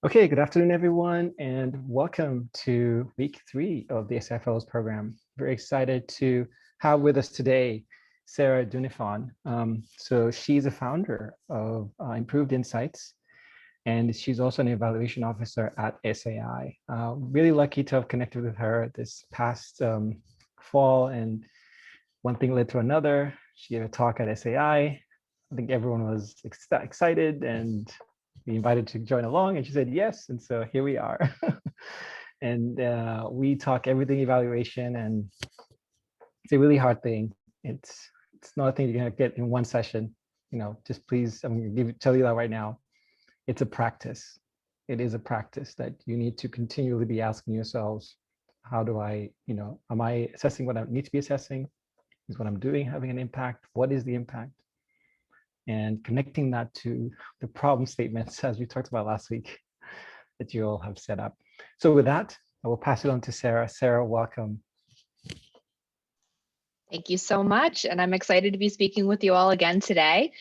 Okay, good afternoon, everyone, and welcome to week 3 of the SFL's program. Very excited to have with us today Sarah Dunifon. So she's a founder of Improved Insights, and she's also an evaluation officer at SAI. Really lucky to have connected with her this past fall, and one thing led to another. She gave a talk at SAI. I think everyone was excited and we invited to join along, and she said yes, and so here we are. And we talk everything evaluation, and it's a really hard thing. It's not a thing you're gonna get in one session. Just please, I'm gonna tell you that right now. It's a practice. It is a practice that you need to continually be asking yourselves, how do I, am I assessing what I need to be assessing? Is what I'm doing having an impact? What is the impact? And connecting that to the problem statements, as we talked about last week, that you all have set up. So with that, I will pass it on to Sarah. Sarah, welcome. Thank you so much. And I'm excited to be speaking with you all again today.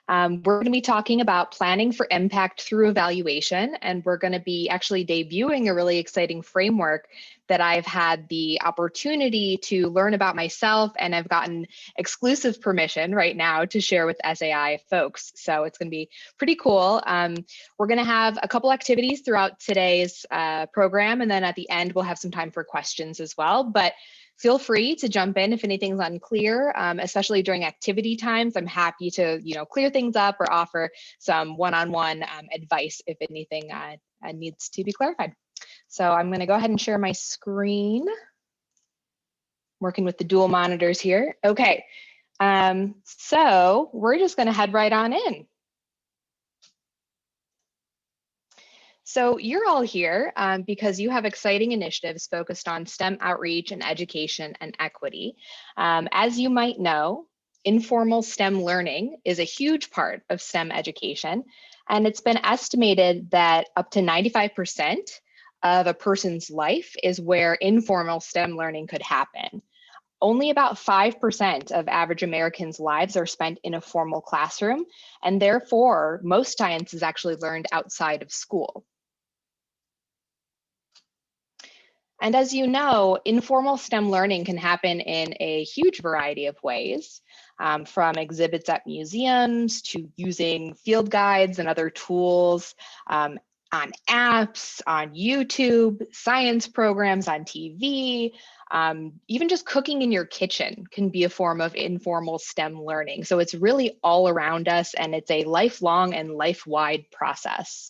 We're going to be talking about planning for impact through evaluation, and we're going to be actually debuting a really exciting framework that I've had the opportunity to learn about myself, and I've gotten exclusive permission right now to share with SAI folks. So it's going to be pretty cool. We're going to have a couple activities throughout today's program, and then at the end, we'll have some time for questions as well. But feel free to jump in if anything's unclear, especially during activity times. I'm happy to, clear things up or offer some one-on-one advice if anything needs to be clarified. So I'm going to go ahead and share my screen. Working with the dual monitors here. Okay, so we're just going to head right on in. So you're all here because you have exciting initiatives focused on STEM outreach and education and equity. As you might know, informal STEM learning is a huge part of STEM education, and it's been estimated that up to 95% of a person's life is where informal STEM learning could happen. Only about 5% of average Americans' lives are spent in a formal classroom, and therefore most science is actually learned outside of school. And as you know, informal STEM learning can happen in a huge variety of ways, from exhibits at museums to using field guides and other tools, on apps, on YouTube, science programs on TV, even just cooking in your kitchen can be a form of informal STEM learning. So it's really all around us, and it's a lifelong and life-wide process.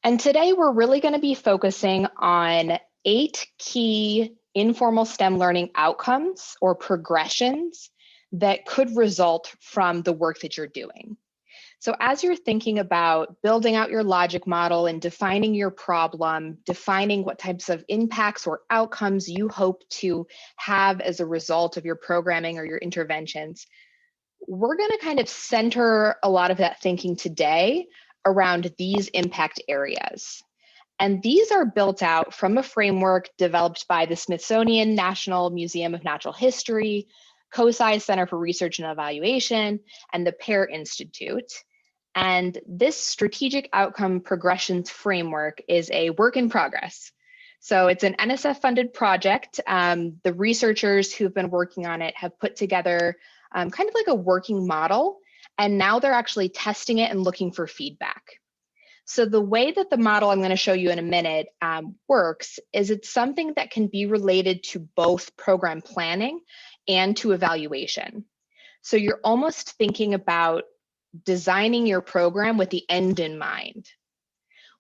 And today we're really going to be focusing on 8 key informal STEM learning outcomes or progressions that could result from the work that you're doing. So as you're thinking about building out your logic model and defining your problem, defining what types of impacts or outcomes you hope to have as a result of your programming or your interventions, we're going to kind of center a lot of that thinking today around these impact areas. And these are built out from a framework developed by the Smithsonian National Museum of Natural History, COSI Center for Research and Evaluation, and the Pear Institute. And this strategic outcome progressions framework is a work in progress. So it's an NSF-funded project. The researchers who've been working on it have put together kind of like a working model, and now they're actually testing it and looking for feedback. So the way that the model I'm going to show you in a minute works is it's something that can be related to both program planning and to evaluation. So you're almost thinking about designing your program with the end in mind.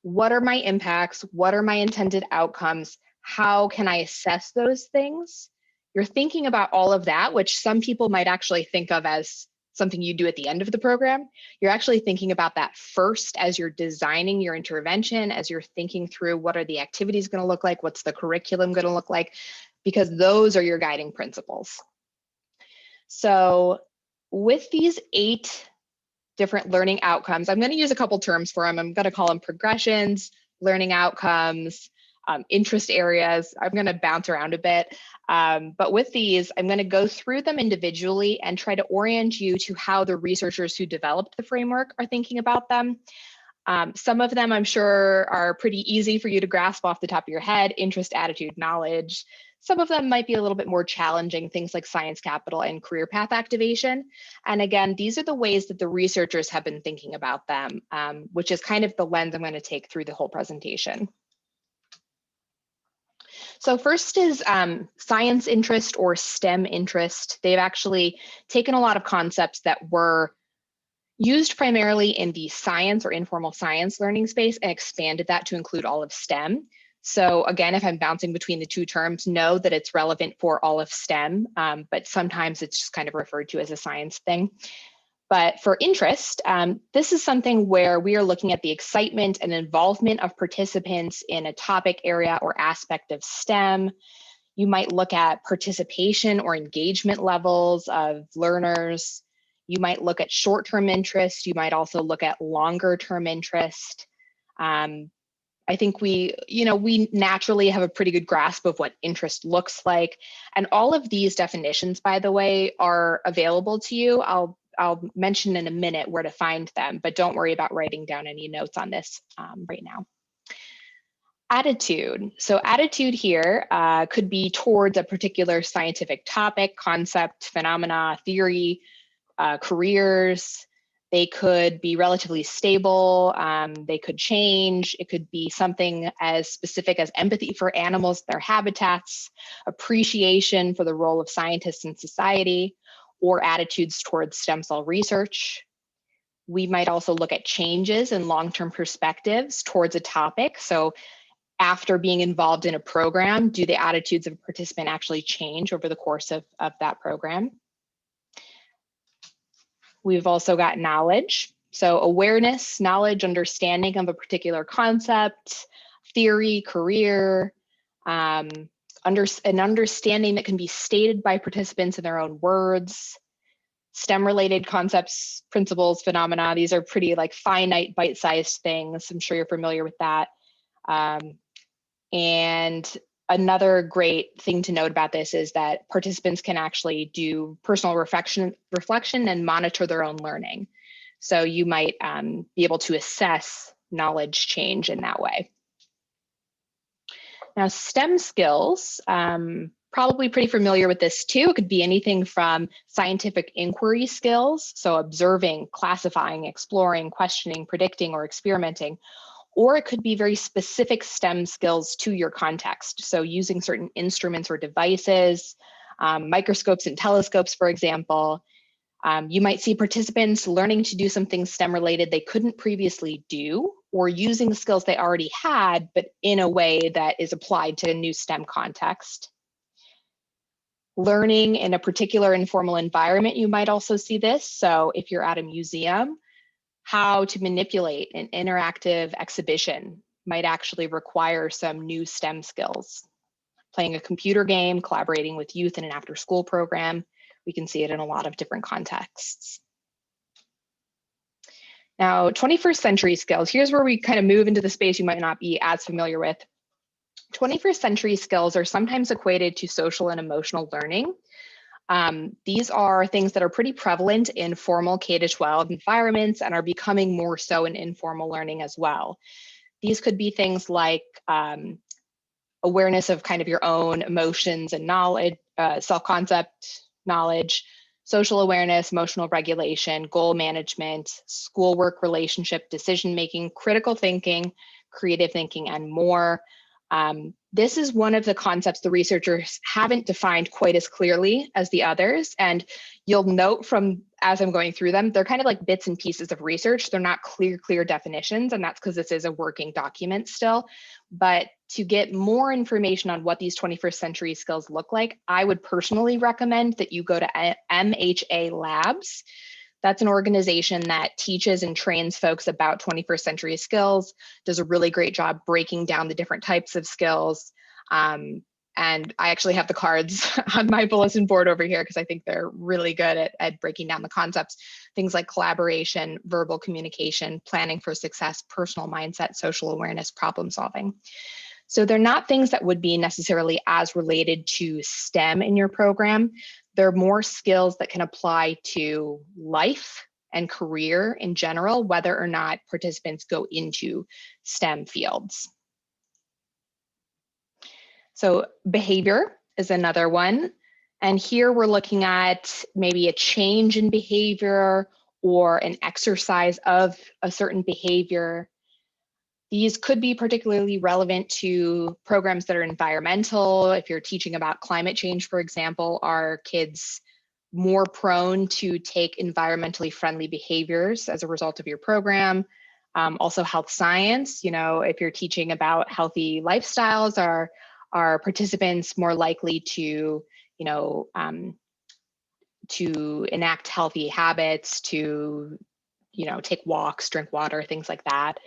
What are my impacts? What are my intended outcomes? How can I assess those things? You're thinking about all of that, which some people might actually think of as something you do at the end of the program. You're actually thinking about that first as you're designing your intervention, as you're thinking through what are the activities going to look like, what's the curriculum going to look like, because those are your guiding principles. So with these 8 different learning outcomes, I'm going to use a couple terms for them. I'm going to call them progressions, learning outcomes, interest areas. I'm going to bounce around a bit. But with these, I'm going to go through them individually and try to orient you to how the researchers who developed the framework are thinking about them. Some of them I'm sure are pretty easy for you to grasp off the top of your head: interest, attitude, knowledge. Some of them might be a little bit more challenging, things like science capital and career path activation. And again, these are the ways that the researchers have been thinking about them, which is kind of the lens I'm going to take through the whole presentation. So first is science interest or STEM interest. They've actually taken a lot of concepts that were used primarily in the science or informal science learning space and expanded that to include all of STEM. So again, if I'm bouncing between the two terms, know that it's relevant for all of STEM, but sometimes it's just kind of referred to as a science thing. But for interest, this is something where we are looking at the excitement and involvement of participants in a topic, area, or aspect of STEM. You might look at participation or engagement levels of learners. You might look at short-term interest. You might also look at longer-term interest. I think we naturally have a pretty good grasp of what interest looks like. And all of these definitions, by the way, are available to you. I'll mention in a minute where to find them, but don't worry about writing down any notes on this right now. Attitude. So attitude here could be towards a particular scientific topic, concept, phenomena, theory, careers. They could be relatively stable. They could change. It could be something as specific as empathy for animals, their habitats, appreciation for the role of scientists in society, or attitudes towards stem cell research. We might also look at changes in long-term perspectives towards a topic. So after being involved in a program, do the attitudes of a participant actually change over the course of that program? We've also got knowledge. So awareness, knowledge, understanding of a particular concept, theory, career, an understanding that can be stated by participants in their own words. STEM-related concepts, principles, phenomena, these are pretty like finite, bite-sized things. I'm sure you're familiar with that. And another great thing to note about this is that participants can actually do personal reflection and monitor their own learning. So you might be able to assess knowledge change in that way. Now, STEM skills, probably pretty familiar with this too. It could be anything from scientific inquiry skills, so observing, classifying, exploring, questioning, predicting, or experimenting, or it could be very specific STEM skills to your context. So using certain instruments or devices, microscopes and telescopes, for example. You might see participants learning to do something STEM related they couldn't previously do, or using skills they already had, but in a way that is applied to a new STEM context. Learning in a particular informal environment, you might also see this. So if you're at a museum, how to manipulate an interactive exhibition might actually require some new STEM skills. Playing a computer game, collaborating with youth in an after-school program, we can see it in a lot of different contexts. Now, 21st century skills, here's where we kind of move into the space you might not be as familiar with. 21st century skills are sometimes equated to social and emotional learning. These are things that are pretty prevalent in formal K-12 environments and are becoming more so in informal learning as well. These could be things like awareness of kind of your own emotions and knowledge, self-concept knowledge, social awareness, emotional regulation, goal management, schoolwork, relationship, decision-making, critical thinking, creative thinking, and more. This is one of the concepts the researchers haven't defined quite as clearly as the others. And you'll note from, as I'm going through them, they're kind of like bits and pieces of research. They're not clear definitions, and that's because this is a working document still. But to get more information on what these 21st century skills look like, I would personally recommend that you go to MHA Labs. That's an organization that teaches and trains folks about 21st century skills, does a really great job breaking down the different types of skills. And I actually have the cards on my bulletin board over here because I think they're really good at breaking down the concepts. Things like collaboration, verbal communication, planning for success, personal mindset, social awareness, problem solving. So they're not things that would be necessarily as related to STEM in your program. They're more skills that can apply to life and career in general, whether or not participants go into STEM fields. So behavior is another one. And here we're looking at maybe a change in behavior or an exercise of a certain behavior. These could be particularly relevant to programs that are environmental. If you're teaching about climate change, for example, are kids more prone to take environmentally friendly behaviors as a result of your program? Also health science, if you're teaching about healthy lifestyles, are participants more likely to, to enact healthy habits, to, take walks, drink water, things like that.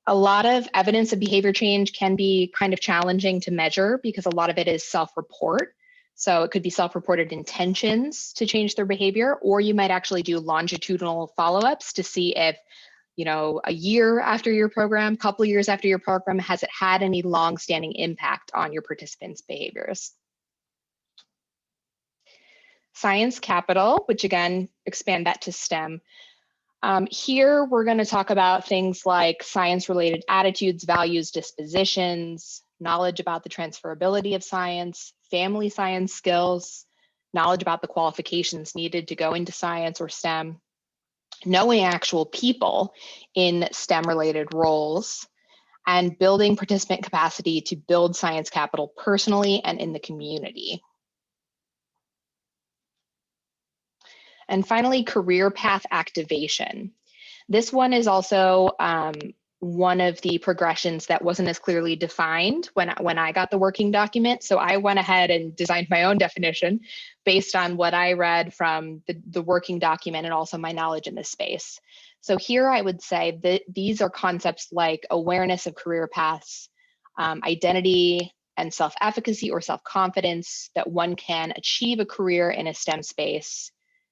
A lot of evidence of behavior change can be kind of challenging to measure because a lot of it is self-report. So it could be self-reported intentions to change their behavior, or you might actually do longitudinal follow-ups to see if, a year after your program, couple years after your program, has it had any long-standing impact on your participants' behaviors? Science capital, which again, expand that to STEM. Here, we're going to talk about things like science-related attitudes, values, dispositions, knowledge about the transferability of science, family science skills, knowledge about the qualifications needed to go into science or STEM, knowing actual people in STEM-related roles, and building participant capacity to build science capital personally and in the community. And finally, career path activation. This one is also one of the progressions that wasn't as clearly defined when I got the working document. So I went ahead and designed my own definition based on what I read from the working document and also my knowledge in this space. So here I would say that these are concepts like awareness of career paths, identity and self-efficacy or self-confidence that one can achieve a career in a STEM space,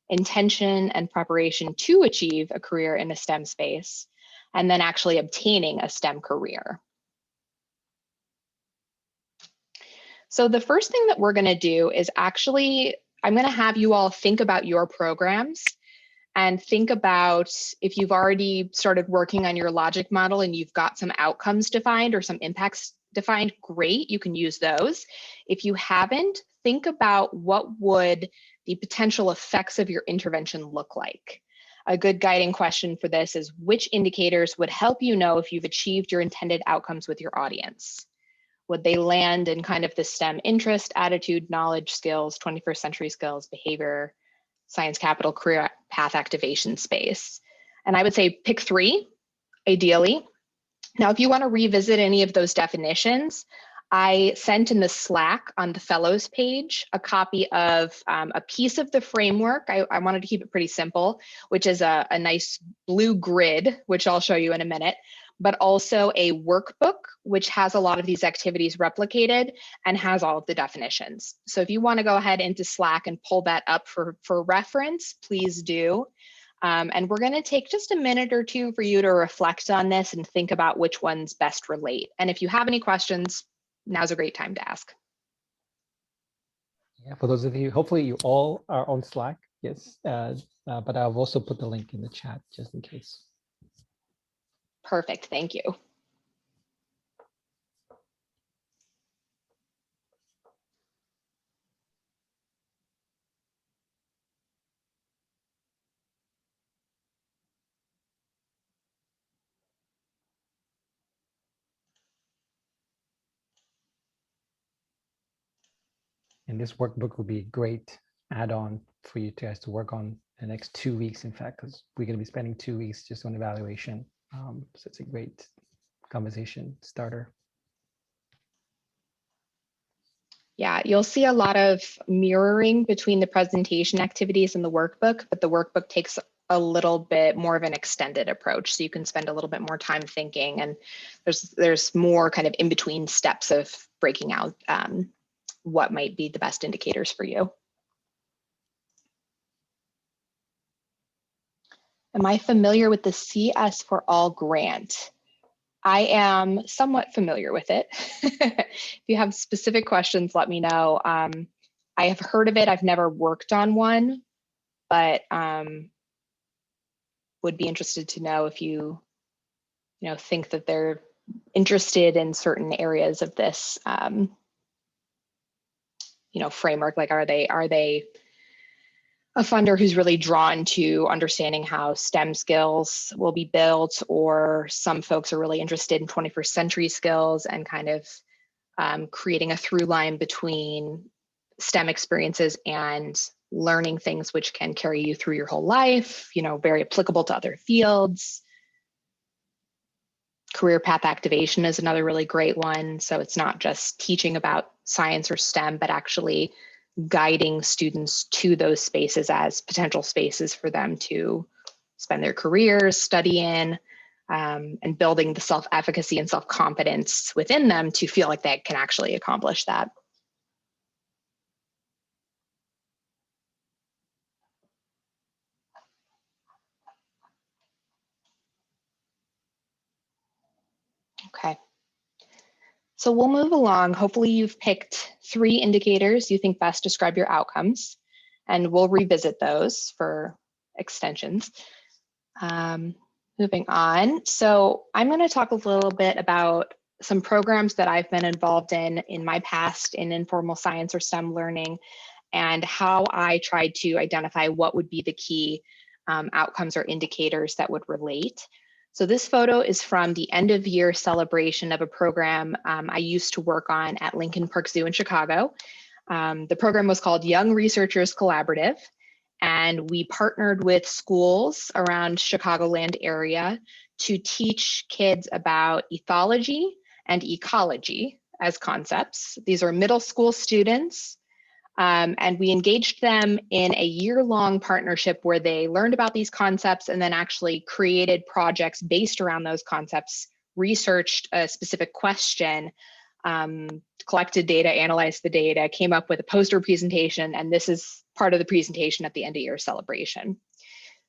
intention and preparation to achieve a career in a STEM space, and then actually obtaining a STEM career. So the first thing that we're going to do is actually, I'm going to have you all think about your programs and think about if you've already started working on your logic model and you've got some outcomes defined or some impacts defined, great, you can use those. If you haven't, think about what would the potential effects of your intervention look like. A good guiding question for this is which indicators would help you know if you've achieved your intended outcomes with your audience? Would they land in kind of the STEM interest, attitude, knowledge, skills, 21st century skills, behavior, science capital, career path activation space? And I would say pick 3, ideally. Now, if you want to revisit any of those definitions, I sent in the Slack on the Fellows page a copy of a piece of the framework. I wanted to keep it pretty simple, which is a nice blue grid, which I'll show you in a minute, but also a workbook, which has a lot of these activities replicated and has all of the definitions. So if you want to go ahead into Slack and pull that up for reference, please do. And we're going to take just a minute or two for you to reflect on this and think about which ones best relate. And if you have any questions, now's a great time to ask. Yeah, for those of you, hopefully you all are on Slack. Yes, but I've also put the link in the chat just in case. Perfect, thank you. And this workbook will be a great add-on for you guys to work on the next 2 weeks, in fact, because we're going to be spending 2 weeks just on evaluation. So it's a great conversation starter. Yeah, you'll see a lot of mirroring between the presentation activities and the workbook, but the workbook takes a little bit more of an extended approach. So you can spend a little bit more time thinking, and there's more kind of in between steps of breaking out what might be the best indicators for you. Am I familiar with the CS for All grant? I am somewhat familiar with it. If you have specific questions, let me know. I have heard of it. I've never worked on one, but would be interested to know if you think that they're interested in certain areas of this framework. Like, are they a funder who's really drawn to understanding how STEM skills will be built, or some folks are really interested in 21st century skills and kind of creating a through line between STEM experiences and learning things which can carry you through your whole life, very applicable to other fields. Career path activation is another really great one. So it's not just teaching about science or STEM, but actually guiding students to those spaces as potential spaces for them to spend their careers, study in, and building the self-efficacy and self-confidence within them to feel like they can actually accomplish that. Okay. So we'll move along. Hopefully you've picked 3 indicators you think best describe your outcomes, and we'll revisit those for extensions. Moving on. So I'm going to talk a little bit about some programs that I've been involved in my past in informal science or STEM learning, and how I tried to identify what would be the key outcomes or indicators that would relate. So this photo is from the end of year celebration of a program I used to work on at Lincoln Park Zoo in Chicago. The program was called Young Researchers Collaborative, and we partnered with schools around Chicagoland area to teach kids about ethology and ecology as concepts. These are middle school students. And we engaged them in a year-long partnership where they learned about these concepts and then actually created projects based around those concepts, researched a specific question, collected data, analyzed the data, came up with a poster presentation, and this is part of the presentation at the end of year celebration.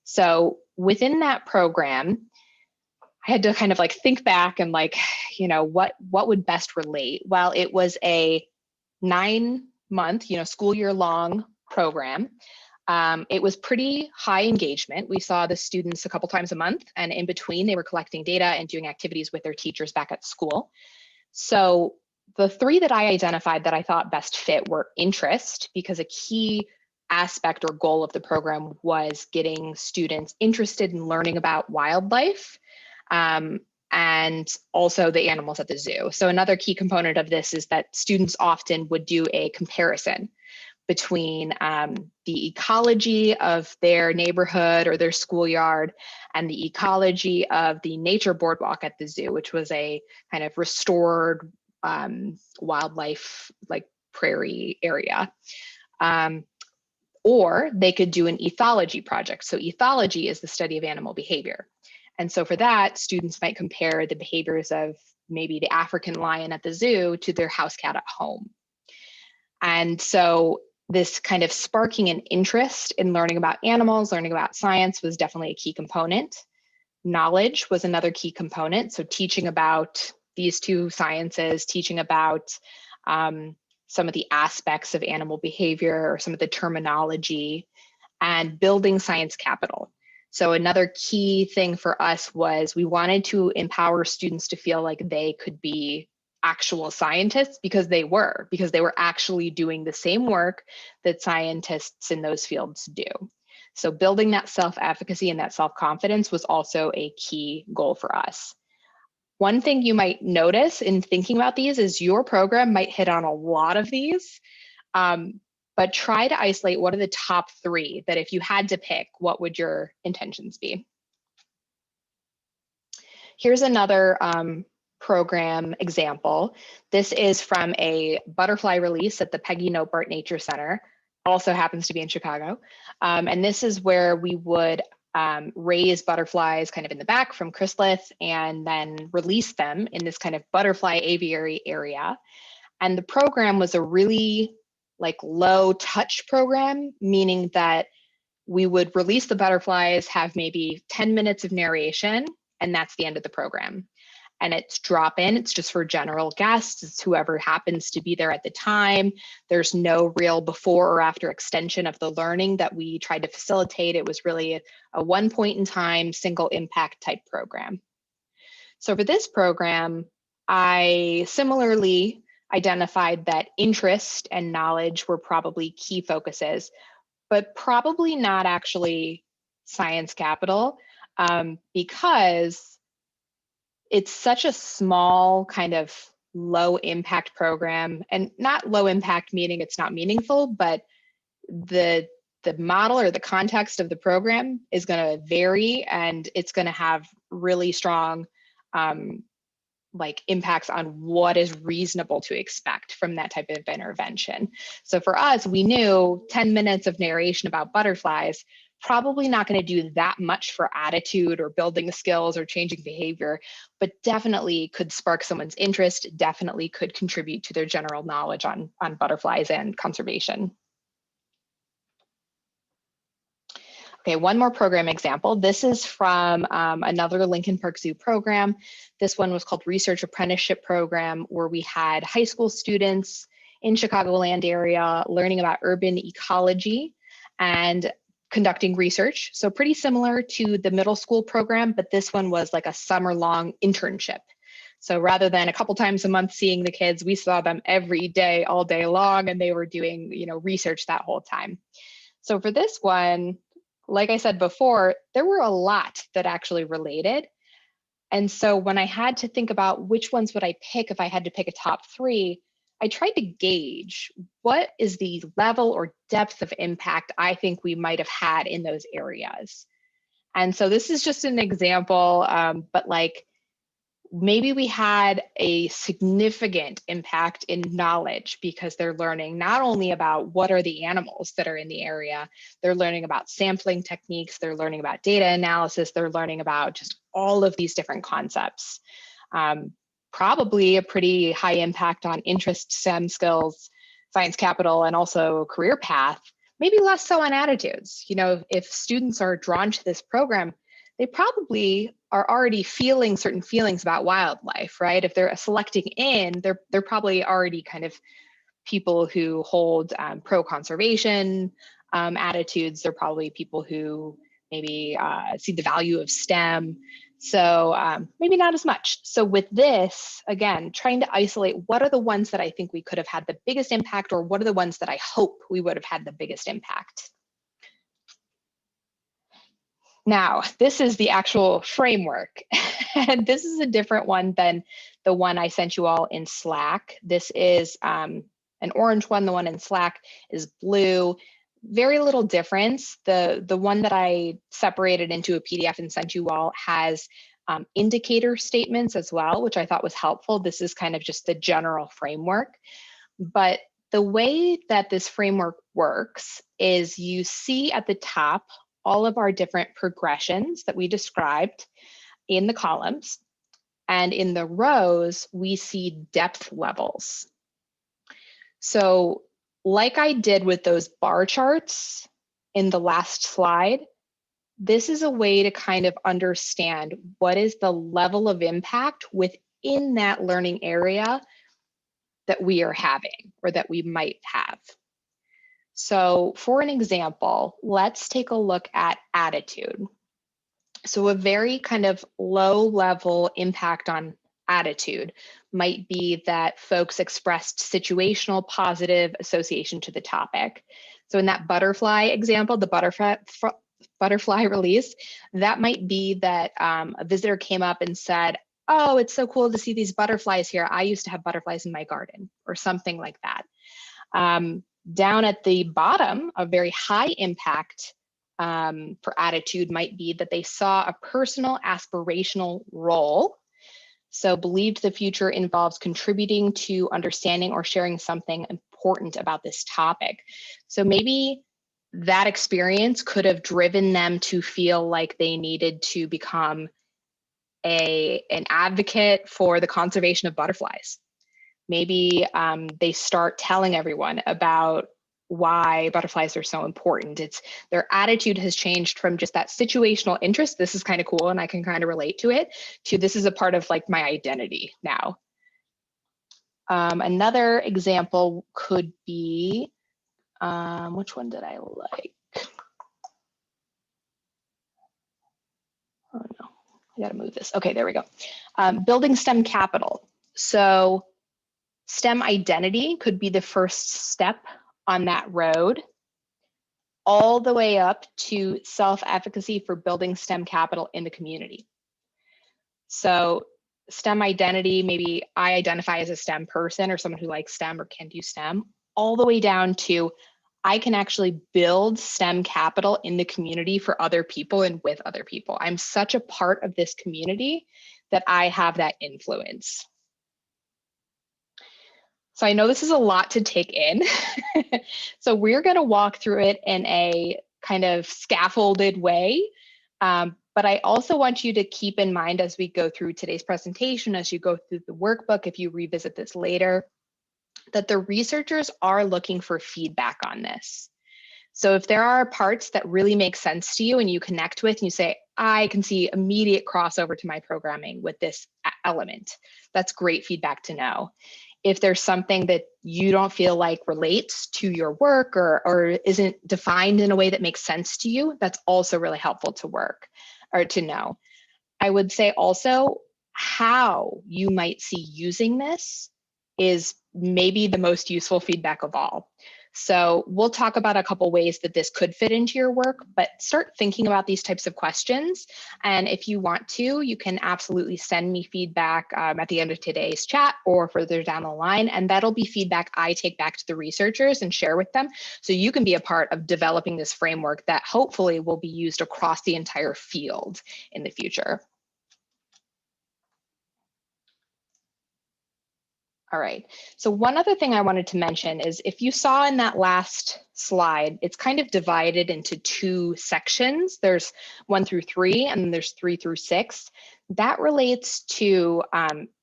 So within that program, I had to kind of think back and what would best relate? Well, it was a 9-month, school year long program. It was pretty high engagement. We saw the students a couple times a month, and in between they were collecting data and doing activities with their teachers back at school. So the 3 that I identified that I thought best fit were interest, because a key aspect or goal of the program was getting students interested in learning about wildlife, and also the animals at the zoo. So another key component of this is that students often would do a comparison between the ecology of their neighborhood or their schoolyard and the ecology of the nature boardwalk at the zoo, which was a kind of restored wildlife prairie area. Or they could do an ethology project. So ethology is the study of animal behavior. And so for that, students might compare the behaviors of maybe the African lion at the zoo to their house cat at home. And so this kind of sparking an interest in learning about animals, learning about science was definitely a key component. Knowledge was another key component. So teaching about these 2 sciences, teaching about some of the aspects of animal behavior or some of the terminology, and building science capital. So another key thing for us was we wanted to empower students to feel like they could be actual scientists, because they were actually doing the same work that scientists in those fields do. So building that self-efficacy and that self-confidence was also a key goal for us. One thing you might notice in thinking about these is your program might hit on a lot of these, but try to isolate what are the top 3 that if you had to pick, what would your intentions be? Here's another program example. This is from a butterfly release at the Peggy Notebart Nature Center, also happens to be in Chicago. And this is where we would raise butterflies kind of in the back from chrysalis and then release them in this kind of butterfly aviary area. And the program was a really low touch program, meaning that we would release the butterflies, have maybe 10 minutes of narration, and that's the end of the program. and it's drop in. It's just for general guests. It's whoever happens to be there at the time. There's no real before or after extension of the learning that we tried to facilitate. It was really a one point in time, single impact type program. So for this program, I similarly identified that interest and knowledge were probably key focuses, but probably not actually science capital, because it's such a small kind of low impact program, and not low impact meaning it's not meaningful, but the model or the context of the program is going to vary, and it's going to have really strong like impacts on what is reasonable to expect from that type of intervention. So for us, we knew 10 minutes of narration about butterflies, probably not going to do that much for attitude or building skills or changing behavior, but definitely could spark someone's interest, definitely could contribute to their general knowledge on butterflies and conservation. Okay, one more program example. This is from another Lincoln Park Zoo program. This one was called Research Apprenticeship Program, where we had high school students in Chicagoland area learning about urban ecology and conducting research. So pretty similar to the middle school program, but this one was like a summer-long internship. So rather than a couple times a month seeing the kids, we saw them every day, all day long, and they were doing, research that whole time. So for this one, like I said before, there were a lot that actually related. And so when I had to think about which ones would I pick if I had to pick a top 3, I tried to gauge what is the level or depth of impact I think we might have had in those areas. And so this is just an example, but like maybe we had a significant impact in knowledge because they're learning not only about what are the animals that are in the area, they're learning about sampling techniques, they're learning about data analysis, they're learning about just all of these different concepts. Probably a pretty high impact on interest, STEM skills, science capital, and also career path, maybe less so on attitudes. If students are drawn to this program, they probably are already feeling certain feelings about wildlife, right? If they're selecting in, they're probably already kind of people who hold pro-conservation attitudes. They're probably people who maybe see the value of STEM. So maybe not as much. So with this, again, trying to isolate what are the ones that I think we could have had the biggest impact, or what are the ones that I hope we would have had the biggest impact. Now, this is the actual framework, and this is a different one than the one I sent you all in Slack. This is an orange one. The one in Slack is blue. Very little difference. The one that I separated into a PDF and sent you all has indicator statements as well, which I thought was helpful. This is kind of just the general framework. But the way that this framework works is you see at the top all of our different progressions that we described in the columns. And in the rows, we see depth levels. So like I did with those bar charts in the last slide, this is a way to kind of understand what is the level of impact within that learning area that we are having or that we might have. So for an example, let's take a look at attitude. So a very kind of low level impact on attitude might be that folks expressed situational positive association to the topic. So in that butterfly example, the butterfly release, that might be that a visitor came up and said, "Oh, it's so cool to see these butterflies here. I used to have butterflies in my garden," or something like that. Down at the bottom, a very high impact for attitude might be that they saw a personal aspirational role. So believed the future involves contributing to understanding or sharing something important about this topic. So maybe that experience could have driven them to feel like they needed to become an advocate for the conservation of butterflies. Maybe they start telling everyone about why butterflies are so important. It's their attitude has changed from just that situational interest, this is kind of cool and I can kind of relate to it, to this is a part of like my identity now. Another example could be, which one did I like? Oh no, I gotta move this. Okay, there we go. Building STEM capital. So STEM identity could be the first step on that road, all the way up to self-efficacy for building STEM capital in the community. So STEM identity, maybe I identify as a STEM person or someone who likes STEM or can do STEM, all the way down to I can actually build STEM capital in the community for other people and with other people. I'm such a part of this community that I have that influence. So I know this is a lot to take in. So we're going to walk through it in a kind of scaffolded way. But I also want you to keep in mind as we go through today's presentation, as you go through the workbook, if you revisit this later, that the researchers are looking for feedback on this. So if there are parts that really make sense to you and you connect with and you say, I can see immediate crossover to my programming with this element, that's great feedback to know. If there's something that you don't feel like relates to your work or isn't defined in a way that makes sense to you, that's also really helpful to work or to know. I would say also how you might see using this is maybe the most useful feedback of all. So we'll talk about a couple ways that this could fit into your work, but start thinking about these types of questions. And if you want to, you can absolutely send me feedback at the end of today's chat or further down the line. And that'll be feedback I take back to the researchers and share with them. So you can be a part of developing this framework that hopefully will be used across the entire field in the future. All right, so one other thing I wanted to mention is if you saw in that last slide, it's kind of divided into two sections. There's 1 through 3 and then there's 3 through 6. That relates to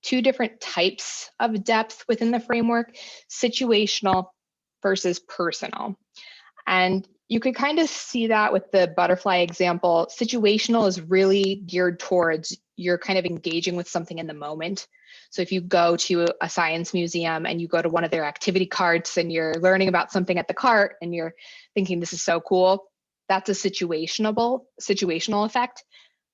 two different types of depth within the framework, situational versus personal. And you could kind of see that with the butterfly example. Situational is really geared towards you're kind of engaging with something in the moment. So if you go to a science museum and you go to one of their activity carts and you're learning about something at the cart and you're thinking this is so cool, that's a situational effect.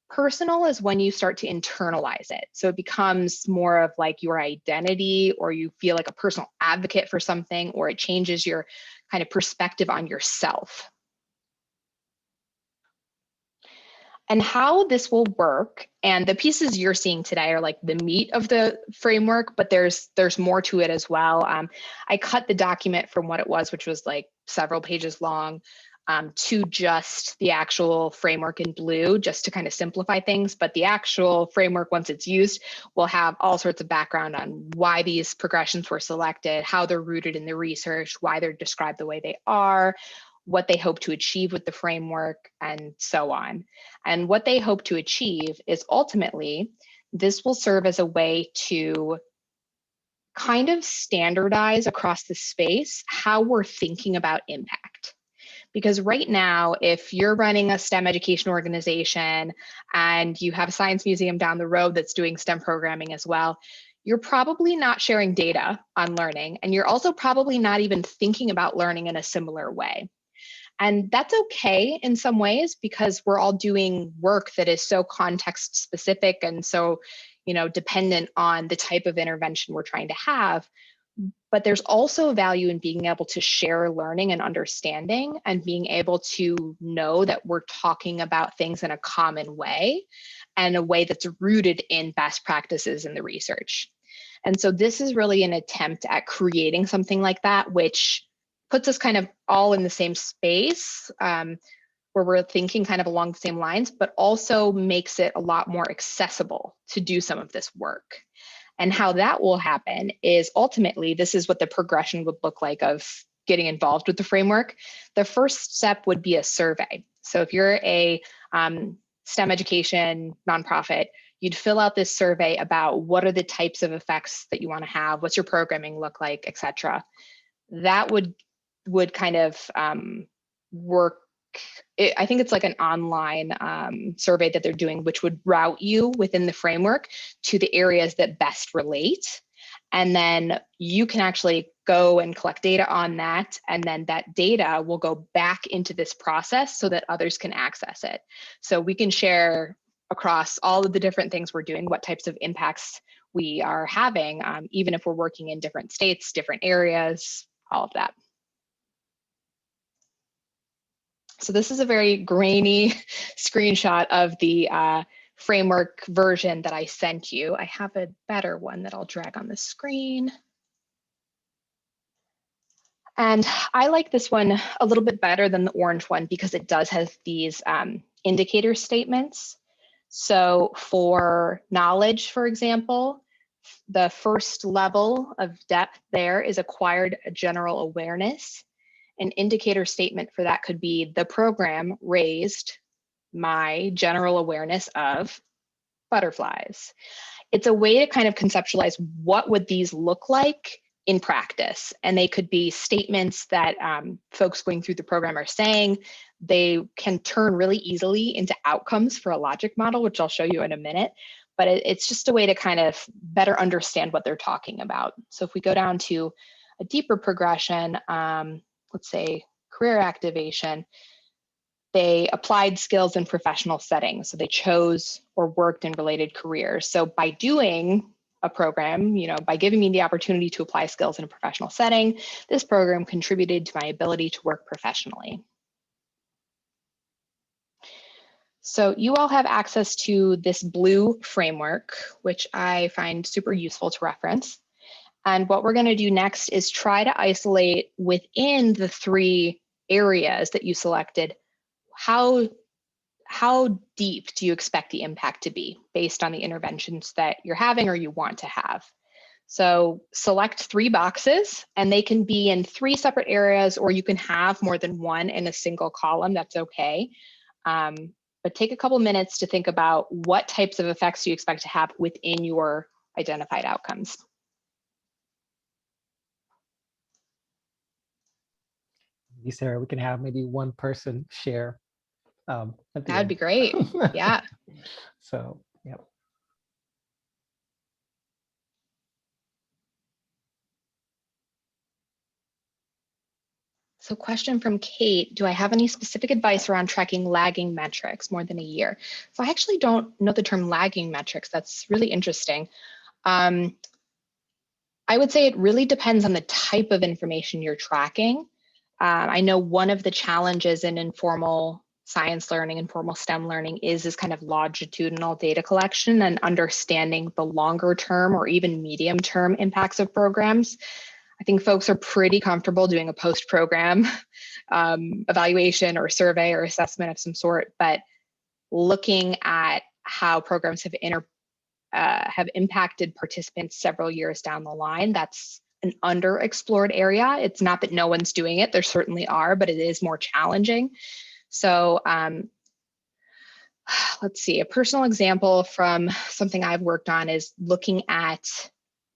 Personal is when you start to internalize it. So it becomes more of like your identity, or you feel like a personal advocate for something, or it changes your kind of perspective on yourself. And how this will work, and the pieces you're seeing today are like the meat of the framework, but there's more to it as well. I cut the document from what it was, which was like several pages long, to just the actual framework in blue, just to kind of simplify things. But the actual framework, once it's used, will have all sorts of background on why these progressions were selected, how they're rooted in the research, why they're described the way they are, what they hope to achieve with the framework, and so on. And what they hope to achieve is ultimately, this will serve as a way to kind of standardize across the space how we're thinking about impact. Because right now, if you're running a STEM education organization and you have a science museum down the road that's doing STEM programming as well, you're probably not sharing data on learning, and you're also probably not even thinking about learning in a similar way. And that's okay in some ways, because we're all doing work that is so context specific and so, dependent on the type of intervention we're trying to have. But there's also value in being able to share learning and understanding, and being able to know that we're talking about things in a common way, and a way that's rooted in best practices in the research. And so this is really an attempt at creating something like that, which puts us kind of all in the same space, where we're thinking kind of along the same lines, but also makes it a lot more accessible to do some of this work. And how that will happen is ultimately, this is what the progression would look like of getting involved with the framework. The first step would be a survey. So if you're a STEM education nonprofit, you'd fill out this survey about what are the types of effects that you want to have, what's your programming look like, et cetera. That would would kind of work. I think it's like an online survey that they're doing, which would route you within the framework to the areas that best relate. And then you can actually go and collect data on that. And then that data will go back into this process so that others can access it. So we can share across all of the different things we're doing, what types of impacts we are having, even if we're working in different states, different areas, all of that. So this is a very grainy screenshot of the framework version that I sent you. I have a better one that I'll drag on the screen. And I like this one a little bit better than the orange one because it does have these indicator statements. So for knowledge, for example, the first level of depth there is acquired general awareness. An indicator statement for that could be the program raised my general awareness of butterflies. It's a way to kind of conceptualize what would these look like in practice. And they could be statements that folks going through the program are saying. They can turn really easily into outcomes for a logic model, which I'll show you in a minute. But it's just a way to kind of better understand what they're talking about. So if we go down to a deeper progression, let's say career activation, they applied skills in professional settings. So they chose or worked in related careers. So by doing a program, by giving me the opportunity to apply skills in a professional setting, this program contributed to my ability to work professionally. So you all have access to this blue framework, which I find super useful to reference. And what we're going to do next is try to isolate within the 3 areas that you selected, how deep do you expect the impact to be based on the interventions that you're having or you want to have? So select 3 boxes, and they can be in 3 separate areas, or you can have more than one in a single column. That's okay. But take a couple minutes to think about what types of effects you expect to have within your identified outcomes. Sarah, we can have maybe one person share at the That'd end. be great. Yeah. So, yeah. So question from Kate, do I have any specific advice around tracking lagging metrics more than a year? So I actually don't know the term lagging metrics. That's really interesting. I would say it really depends on the type of information you're tracking. I know one of the challenges in informal science learning, informal STEM learning is this kind of longitudinal data collection and understanding the longer term or even medium term impacts of programs. I think folks are pretty comfortable doing a post-program evaluation or survey or assessment of some sort, but looking at how programs have impacted participants several years down the line, that's an underexplored area. It's not that no one's doing it, there certainly are, but it is more challenging. So let's see, a personal example from something I've worked on is looking at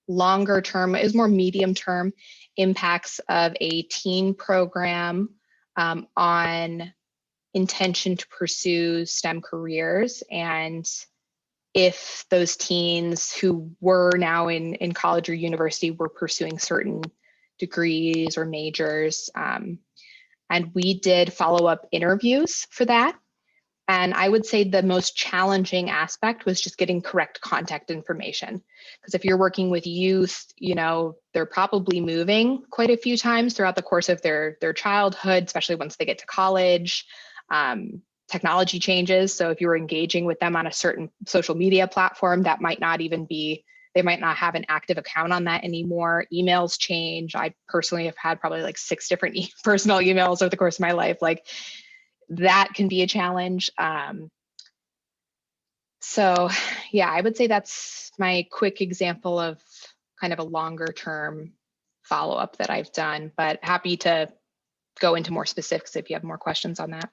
longer term, is more medium term impacts of a teen program on intention to pursue STEM careers, and if those teens who were now in college or university were pursuing certain degrees or majors. And we did follow-up interviews for that. And I would say the most challenging aspect was just getting correct contact information. Because if you're working with youth, they're probably moving quite a few times throughout the course of their childhood, especially once they get to college. Technology changes. So if you were engaging with them on a certain social media platform, that might not even be, they might not have an active account on that anymore. Emails change. I personally have had probably like 6 different personal emails over the course of my life. Like, that can be a challenge. So yeah, I would say that's my quick example of kind of a longer term follow-up that I've done, but happy to go into more specifics if you have more questions on that.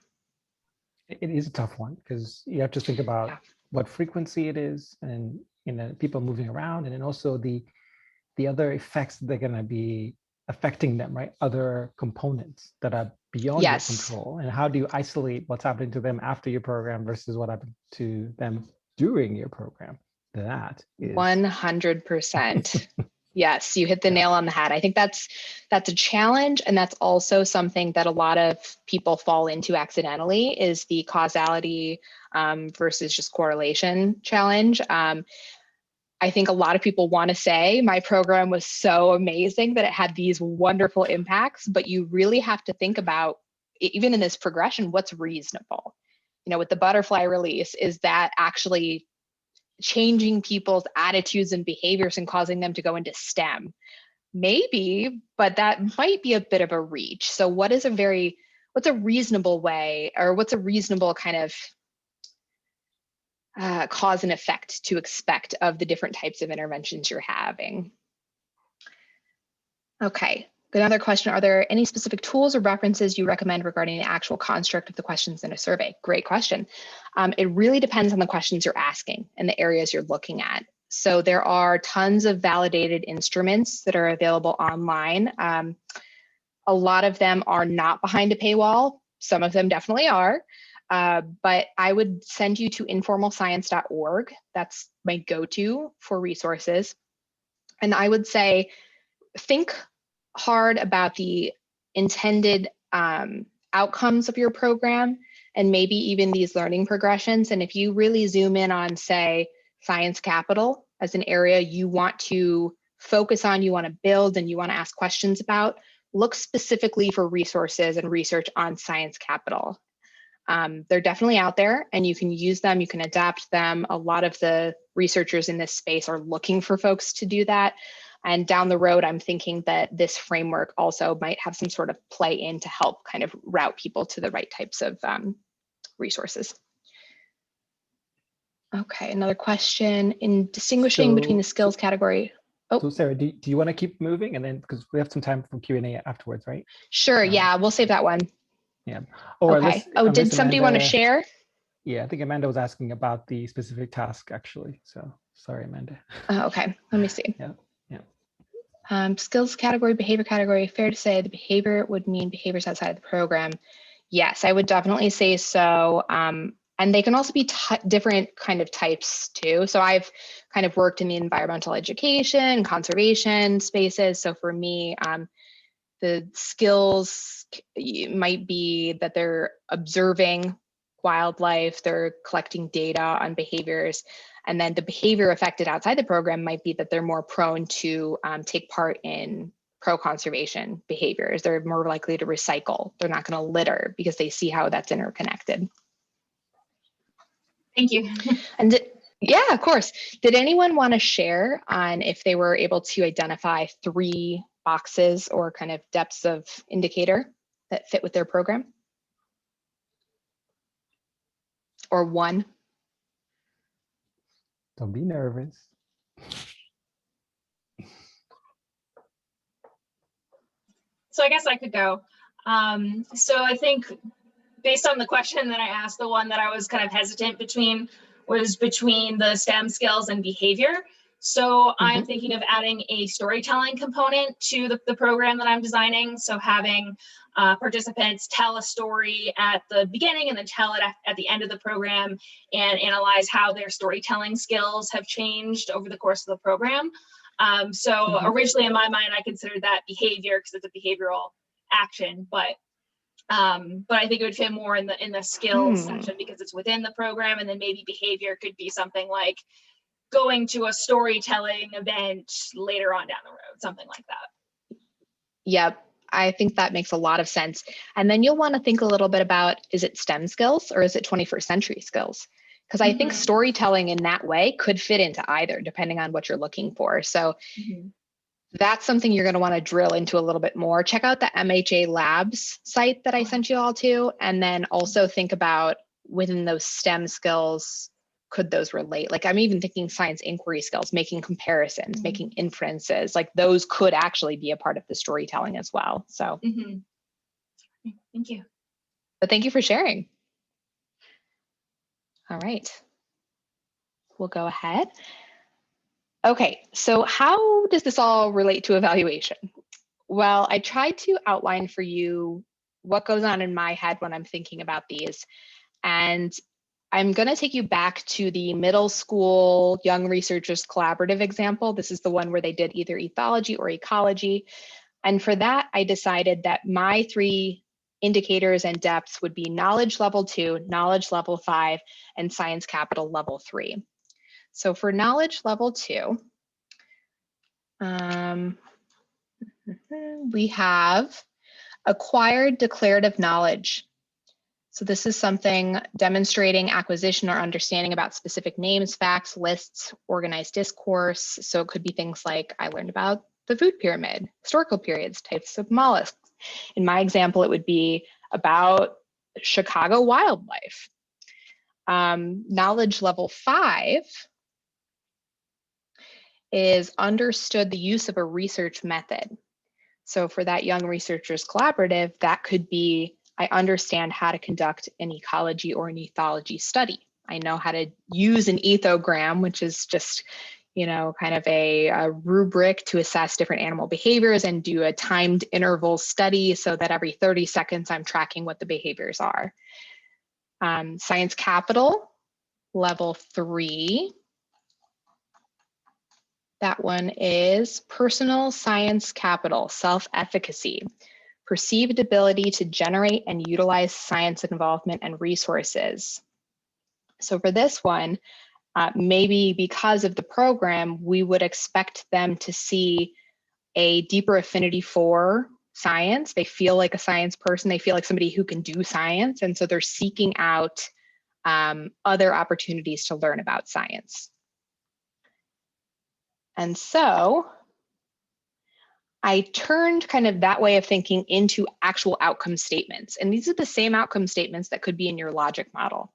It is a tough one because you have to think about what frequency it is, and people moving around, and then also the other effects they're going to be affecting them, right? Other components that are beyond your Yes, control. And how do you isolate what's happening to them after your program versus what happened to them during your program? That is 100%. Yes, you hit the yeah. nail on the head. I think that's a challenge, and that's also something that a lot of people fall into accidentally, is the causality versus just correlation challenge. I think a lot of people want to say my program was so amazing that it had these wonderful impacts, but you really have to think about, even in this progression, what's reasonable. You know, with the butterfly release, is that actually changing people's attitudes and behaviors and causing them to go into STEM? Maybe, but that might be a bit of a reach. So what's a reasonable way, or what's a reasonable kind of cause and effect to expect of the different types of interventions you're having? Okay, another question, are there any specific tools or references you recommend regarding the actual construct of the questions in a survey? Great question. It really depends on the questions you're asking and the areas you're looking at. So there are tons of validated instruments that are available online. A lot of them are not behind a paywall. Some of them definitely are. But I would send you to informalscience.org. That's my go-to for resources. And I would say, think hard about the intended outcomes of your program, and maybe even these learning progressions. And if you really zoom in on, say, science capital as an area you want to focus on, you want to build, and you want to ask questions about, look specifically for resources and research on science capital. They're definitely out there, and you can use them, you can adapt them. A lot of the researchers in this space are looking for folks to do that. And down the road, I'm thinking that this framework also might have some sort of play in to help kind of route people to the right types of resources. Okay, another question. In distinguishing between the skills category. So Sarah, do you want to keep moving, and then, because we have some time for Q&A afterwards, right? Sure, yeah, we'll save that one. Yeah. Okay. Did somebody want to share? Yeah, I think Amanda was asking about the specific task, actually. So sorry, Amanda. Okay, let me see. Yeah. Skills category, behavior category. Fair to say the behavior would mean behaviors outside of the program. Yes, I would definitely say so. And they can also be different kind of types too. So I've kind of worked in the environmental education, conservation spaces. So for me, the skills might be that they're observing wildlife, they're collecting data on behaviors, and then the behavior affected outside the program might be that they're more prone to take part in pro-conservation behaviors. They're more likely to recycle. They're not going to litter because they see how that's interconnected. Thank you. And yeah, of course. Did anyone want to share on if they were able to identify 3 boxes or kind of depths of indicator that fit with their program? Or 1? Don't be nervous. So I guess I could go. So I think based on the question that I asked, the one that I was kind of hesitant between was between the STEM skills and behavior. So I'm thinking of adding a storytelling component to the program that I'm designing. So having participants tell a story at the beginning and then tell it at the end of the program, and analyze how their storytelling skills have changed over the course of the program. So originally in my mind, I considered that behavior because it's a behavioral action, but I think it would fit more in the skills section because it's within the program, and then maybe behavior could be something like going to a storytelling event later on down the road, something like that. Yep, I think that makes a lot of sense. And then you'll want to think a little bit about, is it STEM skills or is it 21st century skills? Because I think storytelling in that way could fit into either, depending on what you're looking for. So that's something you're going to want to drill into a little bit more. Check out the MHA Labs site that I sent you all to, and then also think about within those STEM skills, could those relate? Like I'm even thinking science inquiry skills, making comparisons, making inferences, like those could actually be a part of the storytelling as well. So thank you. But thank you for sharing. All right, we'll go ahead. Okay, so how does this all relate to evaluation? Well, I tried to outline for you what goes on in my head when I'm thinking about these. And I'm going to take you back to the middle school Young Researchers Collaborative example. This is the one where they did either ethology or ecology. And for that, I decided that my 3 indicators and depths would be knowledge level 2, knowledge level 5, and science capital level 3. So for knowledge level 2, we have acquired declarative knowledge. So this is something demonstrating acquisition or understanding about specific names, facts, lists, organized discourse. So it could be things like, I learned about the food pyramid, historical periods, types of mollusks. In my example, it would be about Chicago wildlife. Knowledge level 5 is understood the use of a research method. So for that Young Researchers Collaborative, that could be, I understand how to conduct an ecology or an ethology study. I know how to use an ethogram, which is just, kind of a rubric to assess different animal behaviors and do a timed interval study so that every 30 seconds I'm tracking what the behaviors are. Science capital, level 3. That one is personal science capital, self-efficacy, perceived ability to generate and utilize science involvement and resources. So for this one, maybe because of the program, we would expect them to see a deeper affinity for science. They feel like a science person. They feel like somebody who can do science. And so they're seeking out other opportunities to learn about science. And so I turned kind of that way of thinking into actual outcome statements. And these are the same outcome statements that could be in your logic model.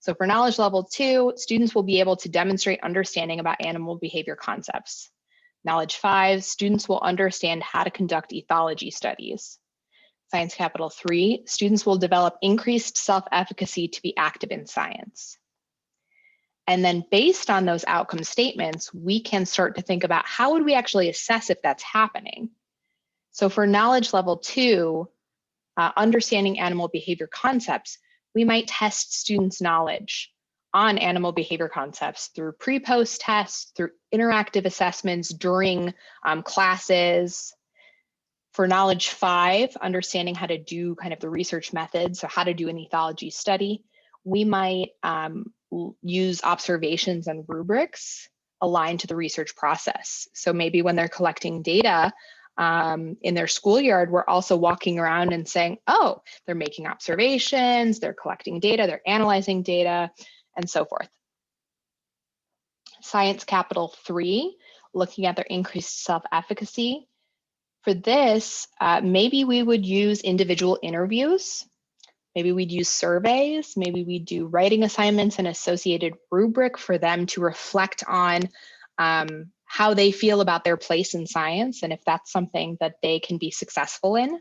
So for knowledge level 2, students will be able to demonstrate understanding about animal behavior concepts. Knowledge 5, students will understand how to conduct ethology studies. Science capital 3, students will develop increased self-efficacy to be active in science. And then based on those outcome statements, we can start to think about how would we actually assess if that's happening. So for knowledge level 2, understanding animal behavior concepts, we might test students' knowledge on animal behavior concepts through pre-post tests, through interactive assessments during classes. For knowledge 5, understanding how to do kind of the research methods, so how to do an ethology study, we might use observations and rubrics aligned to the research process. So maybe when they're collecting data in their schoolyard, we're also walking around and saying, oh, they're making observations, they're collecting data, they're analyzing data, and so forth. Science capital 3, looking at their increased self-efficacy. For this, maybe we would use individual interviews. Maybe we'd use surveys, maybe we'd do writing assignments and associated rubric for them to reflect on how they feel about their place in science and if that's something that they can be successful in.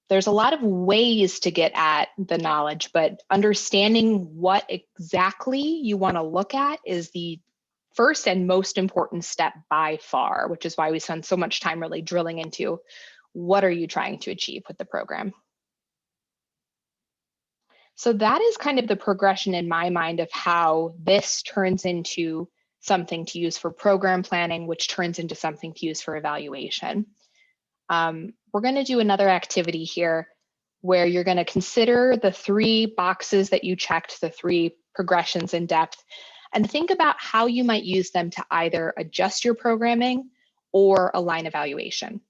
There's a lot of ways to get at the knowledge, but understanding what exactly you want to look at is the first and most important step by far, which is why we spend so much time really drilling into what are you trying to achieve with the program. So that is kind of the progression in my mind of how this turns into something to use for program planning, which turns into something to use for evaluation. We're going to do another activity here where you're going to consider the 3 boxes that you checked, the 3 progressions in depth, and think about how you might use them to either adjust your programming or align evaluation.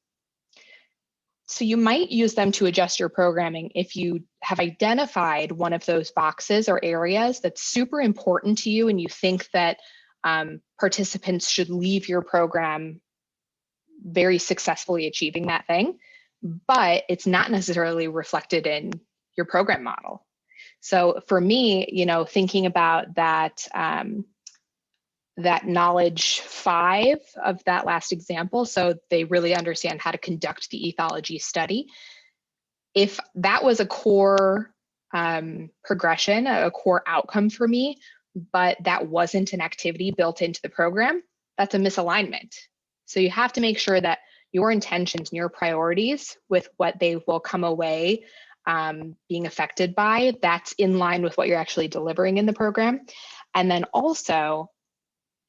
So you might use them to adjust your programming if you have identified one of those boxes or areas that's super important to you and you think that participants should leave your program very successfully achieving that thing, but it's not necessarily reflected in your program model. So for me, thinking about that, that knowledge 5 of that last example, so they really understand how to conduct the ethology study. If that was a core progression, a core outcome for me, but that wasn't an activity built into the program, that's a misalignment. So you have to make sure that your intentions and your priorities with what they will come away being affected by, that's in line with what you're actually delivering in the program. And then also,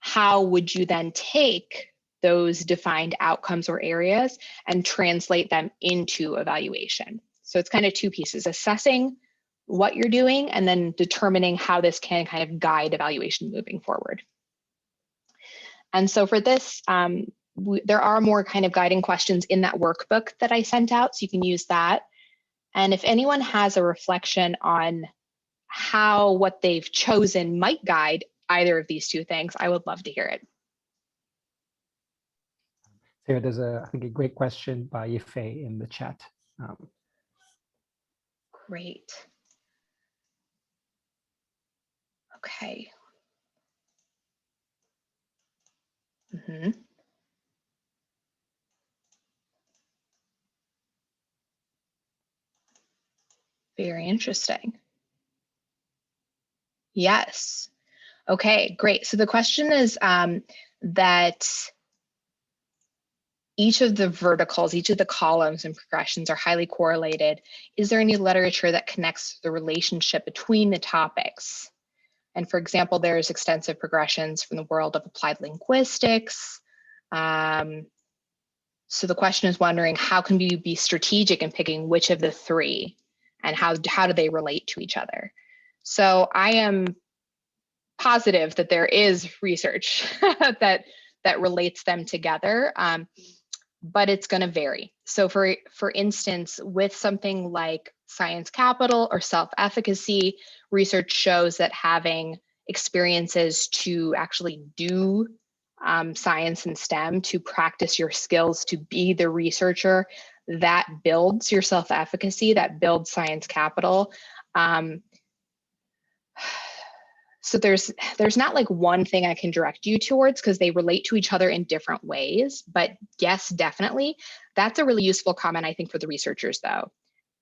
how would you then take those defined outcomes or areas and translate them into evaluation? So it's kind of two pieces: assessing what you're doing and then determining how this can kind of guide evaluation moving forward. And so for this, there are more kind of guiding questions in that workbook that I sent out, so you can use that. And if anyone has a reflection on how what they've chosen might guide either of these two things, I would love to hear it. Sarah, there's I think a great question by Ife in the chat. Great. Okay. Very interesting. Yes. Okay, great. So the question is that each of the verticals, each of the columns and progressions are highly correlated. Is there any literature that connects the relationship between the topics? And for example, there's extensive progressions from the world of applied linguistics. So the question is wondering, how can we be strategic in picking which of the three, and how do they relate to each other? So I am positive that there is research that relates them together, but it's going to vary. So for instance, with something like science capital or self-efficacy, research shows that having experiences to actually do science and STEM, to practice your skills, to be the researcher, that builds your self-efficacy, that builds science capital. So there's not like one thing I can direct you towards, because they relate to each other in different ways. But yes, definitely. That's a really useful comment, I think, for the researchers, though.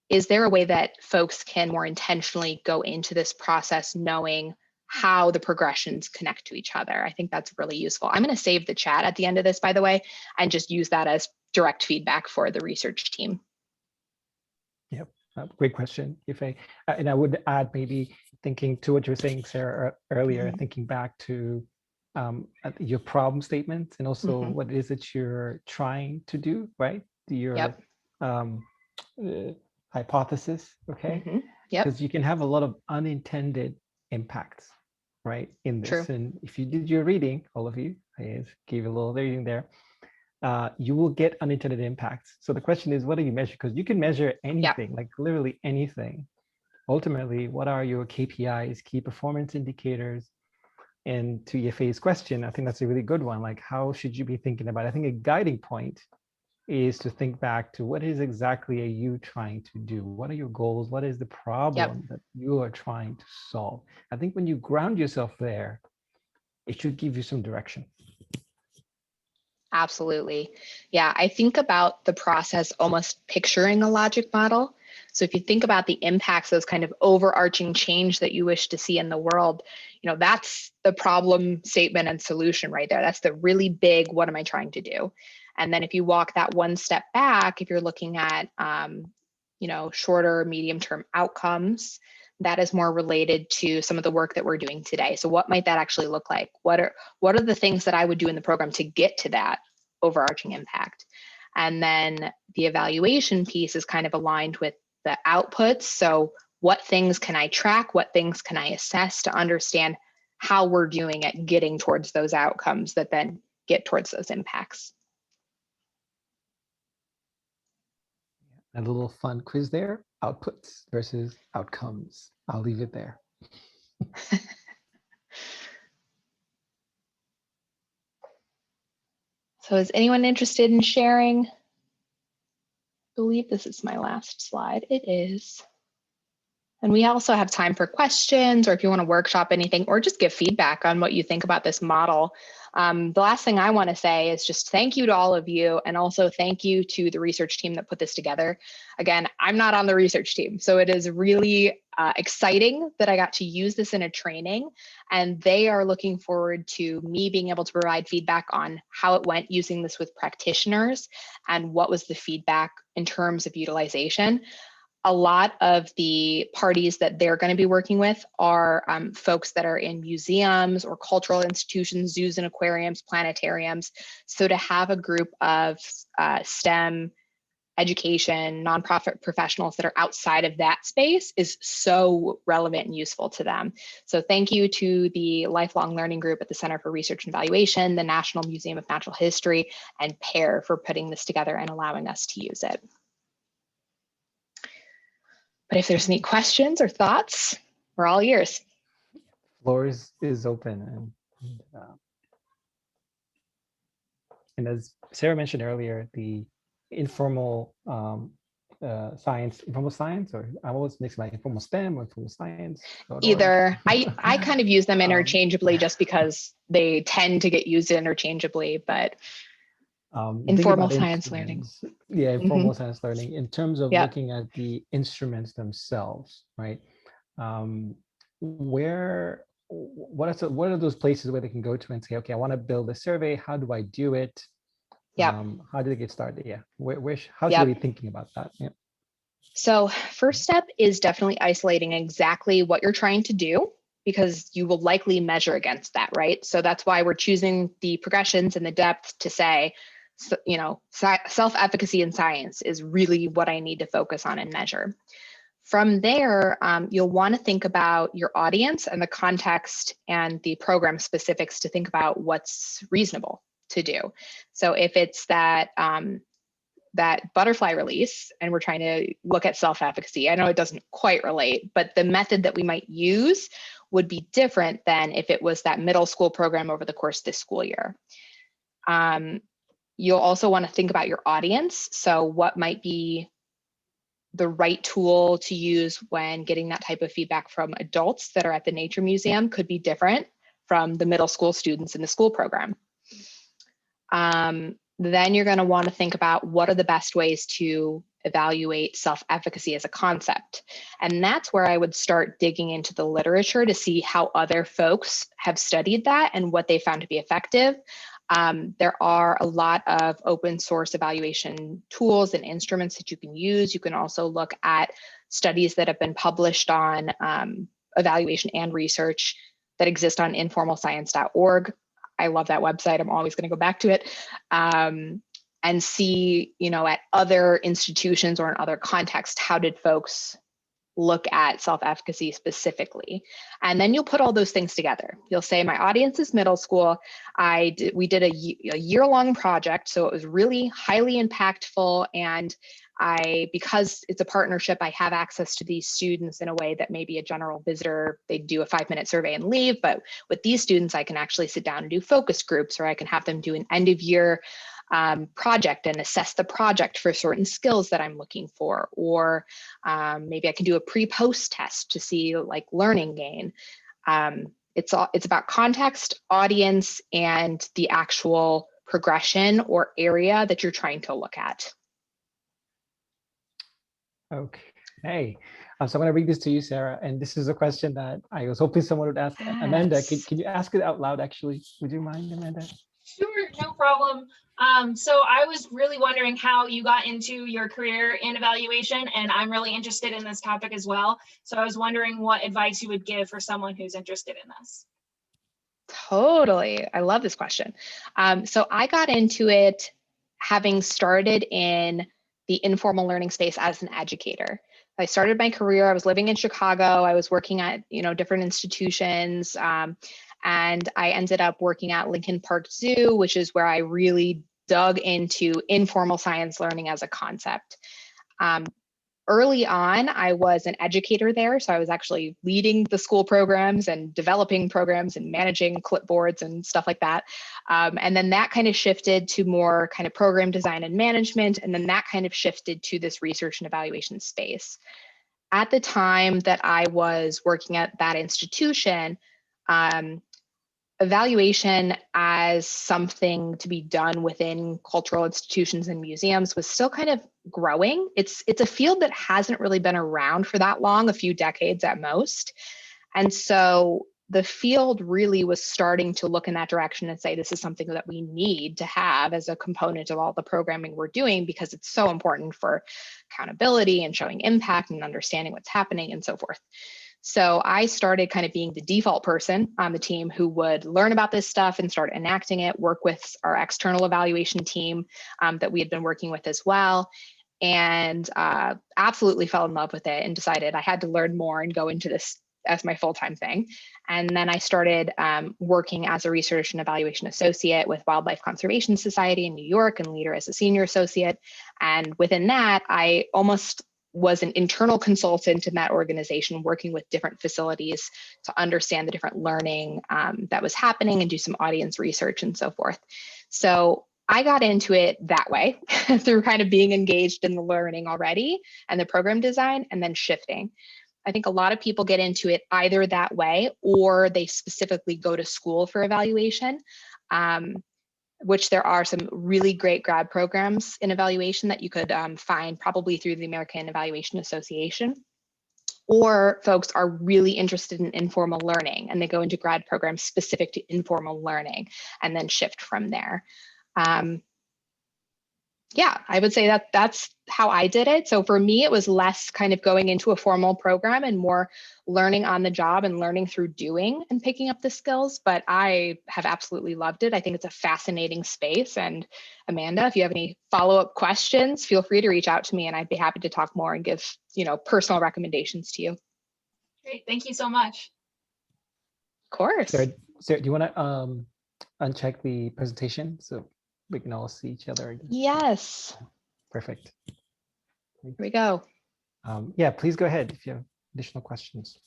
Is there a way that folks can more intentionally go into this process knowing how the progressions connect to each other? I think that's really useful. I'm going to save the chat at the end of this, by the way, and just use that as direct feedback for the research team. Yep, great question, Ife. And I would add, maybe thinking to what you were saying, Sarah, earlier, thinking back to your problem statements, and also what it is that you're trying to do, right? Your hypothesis, okay? Because you can have a lot of unintended impacts, right, in this. True. And if you did your reading, all of you, I gave a little reading there, you will get unintended impacts. So the question is, what do you measure? Because you can measure anything, like literally anything. Ultimately, what are your KPIs, key performance indicators? And to Yefei's question, I think that's a really good one. Like, how should you be thinking about it? I think a guiding point is to think back to, what is exactly are you trying to do? What are your goals? What is the problem that you are trying to solve? I think when you ground yourself there, it should give you some direction. Absolutely. Yeah, I think about the process almost picturing a logic model. So if you think about the impacts, those kind of overarching change that you wish to see in the world, that's the problem statement and solution right there. That's the really big, what am I trying to do? And then if you walk that one step back, if you're looking at, shorter, medium-term outcomes, that is more related to some of the work that we're doing today. So what might that actually look like? What are the things that I would do in the program to get to that overarching impact? And then the evaluation piece is kind of aligned with the outputs. So what things can I track? What things can I assess to understand how we're doing at getting towards those outcomes that then get towards those impacts? A little fun quiz there: outputs versus outcomes. I'll leave it there. So is anyone interested in sharing? I believe this is my last slide. It is. And we also have time for questions, or if you want to workshop anything, or just give feedback on what you think about this model. The last thing I want to say is just thank you to all of you, and also thank you to the research team that put this together. Again, I'm not on the research team, so it is really exciting that I got to use this in a training, and they are looking forward to me being able to provide feedback on how it went using this with practitioners and what was the feedback in terms of utilization. A lot of the parties that they're going to be working with are folks that are in museums or cultural institutions, zoos and aquariums, planetariums. So to have a group of STEM education, nonprofit professionals that are outside of that space is so relevant and useful to them. So thank you to the Lifelong Learning Group at the Center for Research and Evaluation, the National Museum of Natural History, and PAIR for putting this together and allowing us to use it. But if there's any questions or thoughts, we're all ears. Floor is open. And as Sarah mentioned earlier, the informal science, or I always mix my informal STEM or informal science. Either. I kind of use them interchangeably just because they tend to get used interchangeably, but informal science learning. Yeah, informal science learning in terms of looking at the instruments themselves, right? What are those places where they can go to and say, okay, I want to build a survey. How do I do it? Yeah. How do they get started? Yeah. How should we be thinking about that? Yeah. So first step is definitely isolating exactly what you're trying to do, because you will likely measure against that, right? So that's why we're choosing the progressions and the depth to say, you know, self-efficacy in science is really what I need to focus on and measure. From there, you'll want to think about your audience and the context and the program specifics to think about what's reasonable to do. So if it's that that butterfly release and we're trying to look at self-efficacy, I know it doesn't quite relate, but the method that we might use would be different than if it was that middle school program over the course of this school year. You'll also want to think about your audience. So what might be the right tool to use when getting that type of feedback from adults that are at the Nature Museum could be different from the middle school students in the school program. Then you're going to want to think about what are the best ways to evaluate self-efficacy as a concept. And that's where I would start digging into the literature to see how other folks have studied that and what they found to be effective. There are a lot of open source evaluation tools and instruments that you can use. You can also look at studies that have been published on evaluation and research that exist on informalscience.org. I love that website. I'm always going to go back to it and see, you know, at other institutions or in other contexts, how did folks look at self-efficacy specifically? And then you'll put all those things together. You'll say, my audience is middle school. We did a year-long project, so it was really highly impactful. And because it's a partnership, I have access to these students in a way that maybe a general visitor, they do a 5-minute survey and leave. But with these students, I can actually sit down and do focus groups, or I can have them do an end of year project and assess the project for certain skills that I'm looking for, or maybe I can do a pre-post test to see like learning gain. It's about context, audience, and the actual progression or area that you're trying to look at. Okay. So I'm going to read this to you, Sarah, and this is a question that I was hoping someone would ask. Yes. Amanda, can you ask it out loud, actually? Would you mind, Amanda? Sure, no problem. So I was really wondering how you got into your career in evaluation, and I'm really interested in this topic as well. So I was wondering what advice you would give for someone who's interested in this. Totally. I love this question. So I got into it having started in the informal learning space as an educator. I started my career, I was living in Chicago, I was working at, you know, different institutions, and I ended up working at Lincoln Park Zoo, which is where I really dug into informal science learning as a concept. Early on, I was an educator there, so I was actually leading the school programs and developing programs and managing clipboards and stuff like that. And then that kind of shifted to more kind of program design and management, and then that kind of shifted to this research and evaluation space. at the time that I was working at that institution, evaluation as something to be done within cultural institutions and museums was still kind of growing. It's a field that hasn't really been around for that long, a few decades at most. And so the field really was starting to look in that direction and say, this is something that we need to have as a component of all the programming we're doing, because it's so important for accountability and showing impact and understanding what's happening and so forth. So I started kind of being the default person on the team who would learn about this stuff and start enacting it, work with our external evaluation team that we had been working with as well, and absolutely fell in love with it and decided I had to learn more and go into this as my full-time thing. And then I started working as a research and evaluation associate with Wildlife Conservation Society in New York and later as a senior associate. And within that, I almost was an internal consultant in that organization, working with different facilities to understand the different learning that was happening and do some audience research and so forth. So I got into it that way through kind of being engaged in the learning already and the program design and then shifting. I think a lot of people get into it either that way or they specifically go to school for evaluation. Which there are some really great grad programs in evaluation that you could find probably through the American Evaluation Association. Or folks are really interested in informal learning and they go into grad programs specific to informal learning and then shift from there. Yeah, I would say that that's how I did it. So for me, it was less kind of going into a formal program and more learning on the job and learning through doing and picking up the skills. But I have absolutely loved it. I think it's a fascinating space. And Amanda, if you have any follow-up questions, feel free to reach out to me and I'd be happy to talk more and give, personal recommendations to you. Great, thank you so much. Of course. Sarah, do you want to uncheck the presentation so we can all see each other again? Yes. Perfect. Here we go. Yeah, please go ahead if you have additional questions.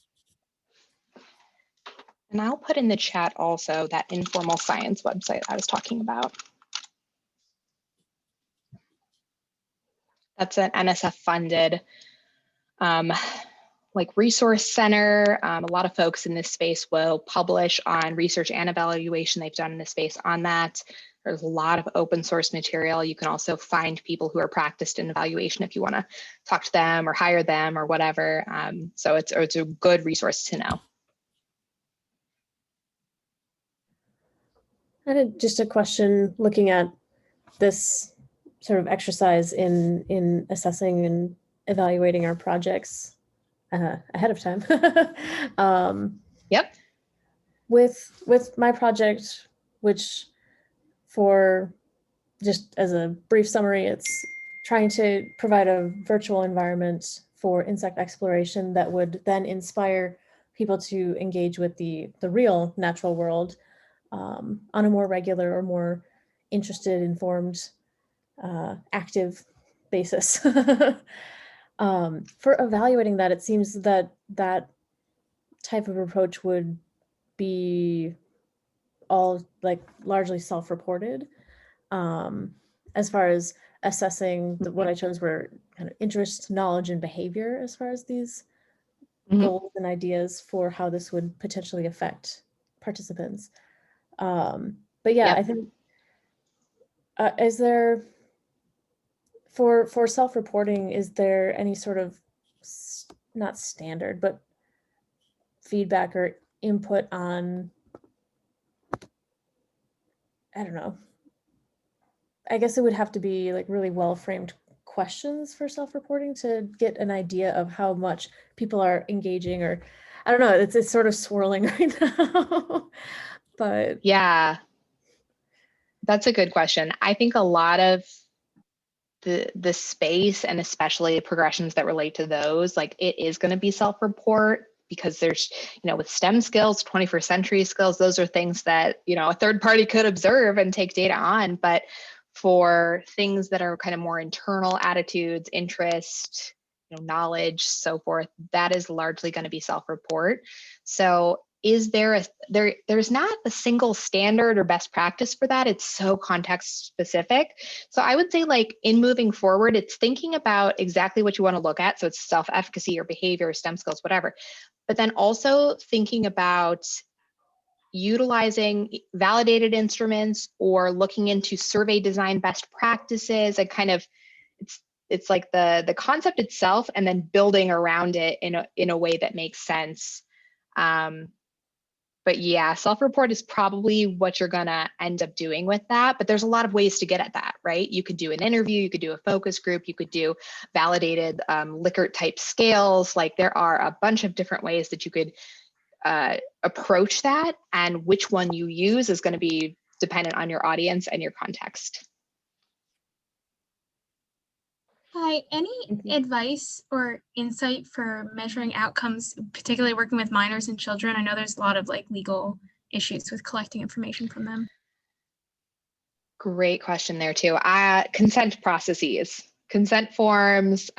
And I'll put in the chat also that informal science website I was talking about. That's an NSF funded resource center. A lot of folks in this space will publish on research and evaluation they've done in this space on that. There's a lot of open source material. You can also find people who are practiced in evaluation if you want to talk to them or hire them or whatever. So it's a good resource to know. I had just a question looking at this sort of exercise in assessing and evaluating our projects ahead of time. Yep. With my project, which for just as a brief summary, it's trying to provide a virtual environment for insect exploration that would then inspire people to engage with the real natural world on a more regular or more interested, informed, active basis. For evaluating that, it seems that that type of approach would be all largely self-reported. As far as assessing what I chose were kind of interest, knowledge, and behavior as far as these goals and ideas for how this would potentially affect participants. But yeah, I think, is there, for self-reporting, is there any sort of, not standard, but feedback or input on, I don't know, I guess it would have to be really well-framed questions for self-reporting to get an idea of how much people are engaging, or I don't know, it's sort of swirling right now. But yeah, that's a good question. I think a lot of the space, and especially progressions that relate to those, it is going to be self-report, because there's, with STEM skills, 21st century skills, those are things that, a third party could observe and take data on. But for things that are kind of more internal attitudes, interest, knowledge, so forth, that is largely going to be self-report. So there's not a single standard or best practice for that. It's so context specific. So I would say, like, in moving forward, it's thinking about exactly what you want to look at. So it's self-efficacy or behavior, STEM skills, whatever. But then also thinking about utilizing validated instruments or looking into survey design best practices, and kind of it's like the concept itself, and then building around it in a way that makes sense. But yeah, self-report is probably what you're gonna end up doing with that. But there's a lot of ways to get at that, right? You could do an interview, you could do a focus group, you could do validated Likert type scales. Like, there are a bunch of different ways that you could approach that, and which one you use is going to be dependent on your audience and your context. Hi, any advice or insight for measuring outcomes, particularly working with minors and children? I know there's a lot of like legal issues with collecting information from them. Great question there too. Consent processes, consent forms,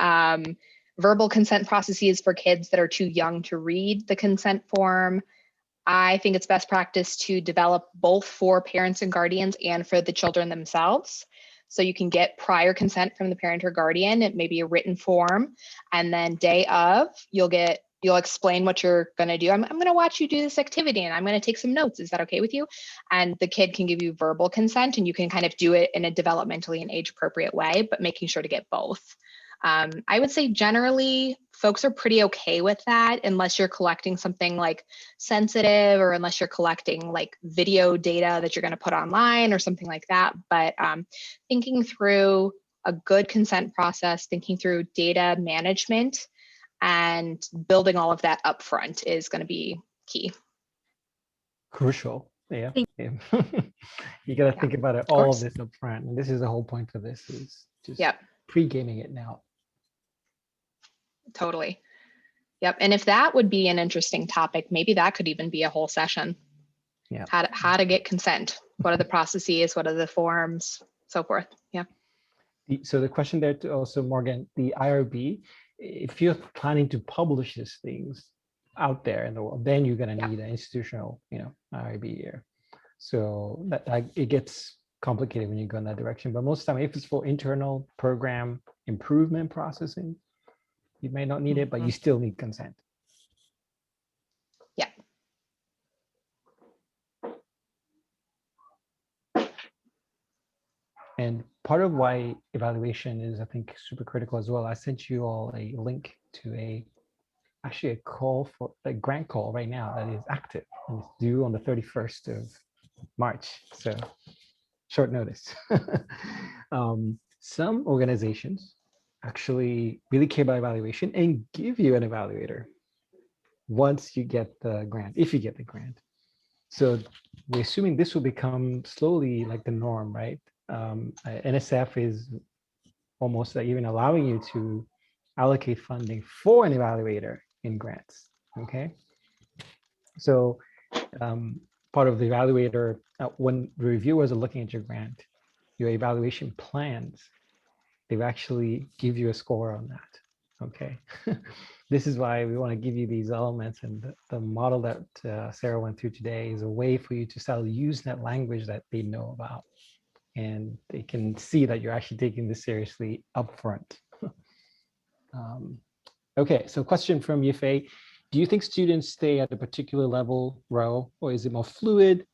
verbal consent processes for kids that are too young to read the consent form. I think it's best practice to develop both for parents and guardians and for the children themselves. So you can get prior consent from the parent or guardian. It may be a written form, and then day of, you'll explain what you're going to do. I'm going to watch you do this activity, and I'm going to take some notes. Is that okay with you? And the kid can give you verbal consent, and you can kind of do it in a developmentally and age appropriate way, but making sure to get both. I would say generally folks are pretty okay with that, unless you're collecting something like sensitive, or unless you're collecting like video data that you're going to put online or something like that. But thinking through a good consent process, thinking through data management, and building all of that up front is going to be key. Crucial. Yeah. You got to think about it, all of this up front. And this is the whole point of this, is just pre-gaming it now. Totally. Yep. And if that would be an interesting topic, maybe that could even be a whole session. Yeah. How to get consent. What are the processes? What are the forms? So forth. Yeah. So the question there to also, Morgan, the IRB, if you're planning to publish these things out there in the world, then you're going to need an institutional, IRB here. So that it gets complicated when you go in that direction. But most of the time, if it's for internal program improvement processing, you may not need it, but you still need consent. Yeah. And part of why evaluation is, I think, super critical as well. I sent you all a link to actually a call for a grant call right now that is active, and it's due on the 31st of March. So short notice. Some organizations actually really care about evaluation and give you an evaluator once you get the grant, if you get the grant. So we're assuming this will become slowly like the norm, right? NSF is almost like even allowing you to allocate funding for an evaluator in grants, okay? So part of the evaluator, when the reviewers are looking at your grant, your evaluation plans, they actually give you a score on that, okay? This is why we want to give you these elements, and the model that Sarah went through today is a way for you to start using that language that they know about, and they can see that you're actually taking this seriously upfront. Okay, so question from Yifei. Do you think students stay at a particular level, row, or is it more fluid,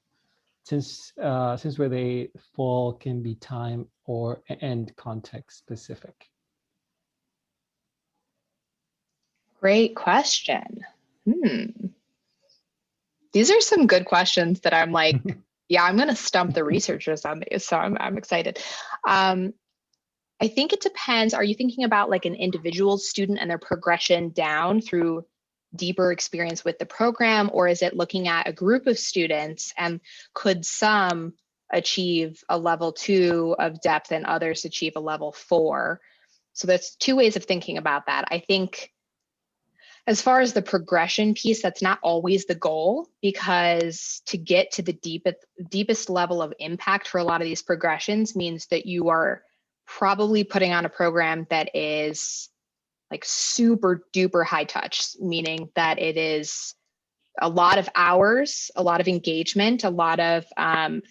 since where they fall can be time or and context specific? Great question. These are some good questions that I'm like, yeah, I'm going to stump the researchers on these, so I'm excited. I think it depends. Are you thinking about like an individual student and their progression down through deeper experience with the program, or is it looking at a group of students, and could some achieve a level 2 of depth and others achieve a level 4? So that's two ways of thinking about that. I think as far as the progression piece, that's not always the goal, because to get to the deepest level of impact for a lot of these progressions means that you are probably putting on a program that is like super duper high touch, meaning that it is a lot of hours, a lot of engagement, a lot of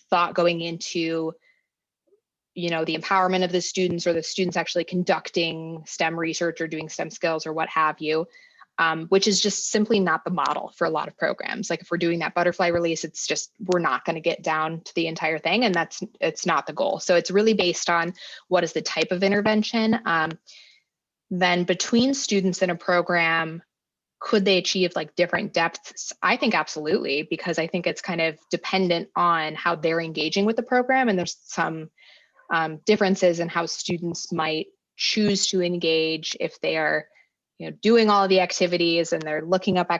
thought going into, you know, the empowerment of the students, or the students actually conducting STEM research or doing STEM skills or what have you, which is just simply not the model for a lot of programs. Like if we're doing that butterfly release, it's just, we're not going to get down to the entire thing, and it's not the goal. So it's really based on what is the type of intervention. Then between students in a program, could they achieve like different depths? I think absolutely, because I think it's kind of dependent on how they're engaging with the program, and there's some differences in how students might choose to engage if they are, you know, doing all of the activities and they're looking up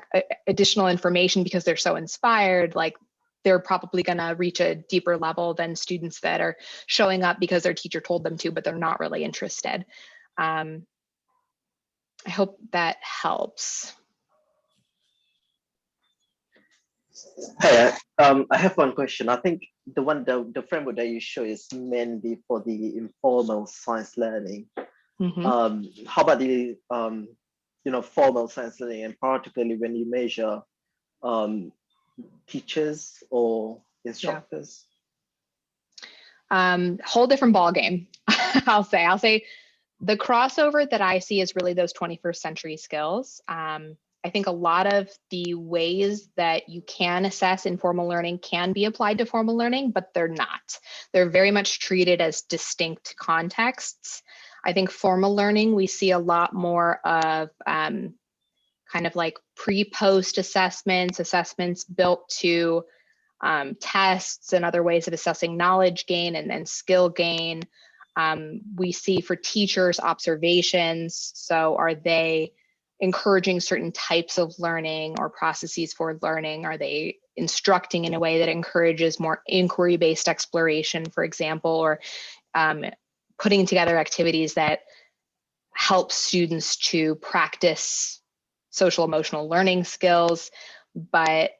additional information because they're so inspired. Like they're probably going to reach a deeper level than students that are showing up because their teacher told them to, but they're not really interested. I hope that helps. Hi, I have one question. I think the framework that you show is mainly for the informal science learning. Mm-hmm. How about the formal science learning, and particularly when you measure teachers or instructors? Whole different ball game. I'll say the crossover that I see is really those 21st century skills. I think a lot of the ways that you can assess informal learning can be applied to formal learning, but they're not. They're very much treated as distinct contexts. I think formal learning, we see a lot more of kind of like pre-post assessments built to tests and other ways of assessing knowledge gain and then skill gain. We see for teachers observations. So are they encouraging certain types of learning or processes for learning? Are they instructing in a way that encourages more inquiry-based exploration, for example, or putting together activities that help students to practice social emotional learning skills? But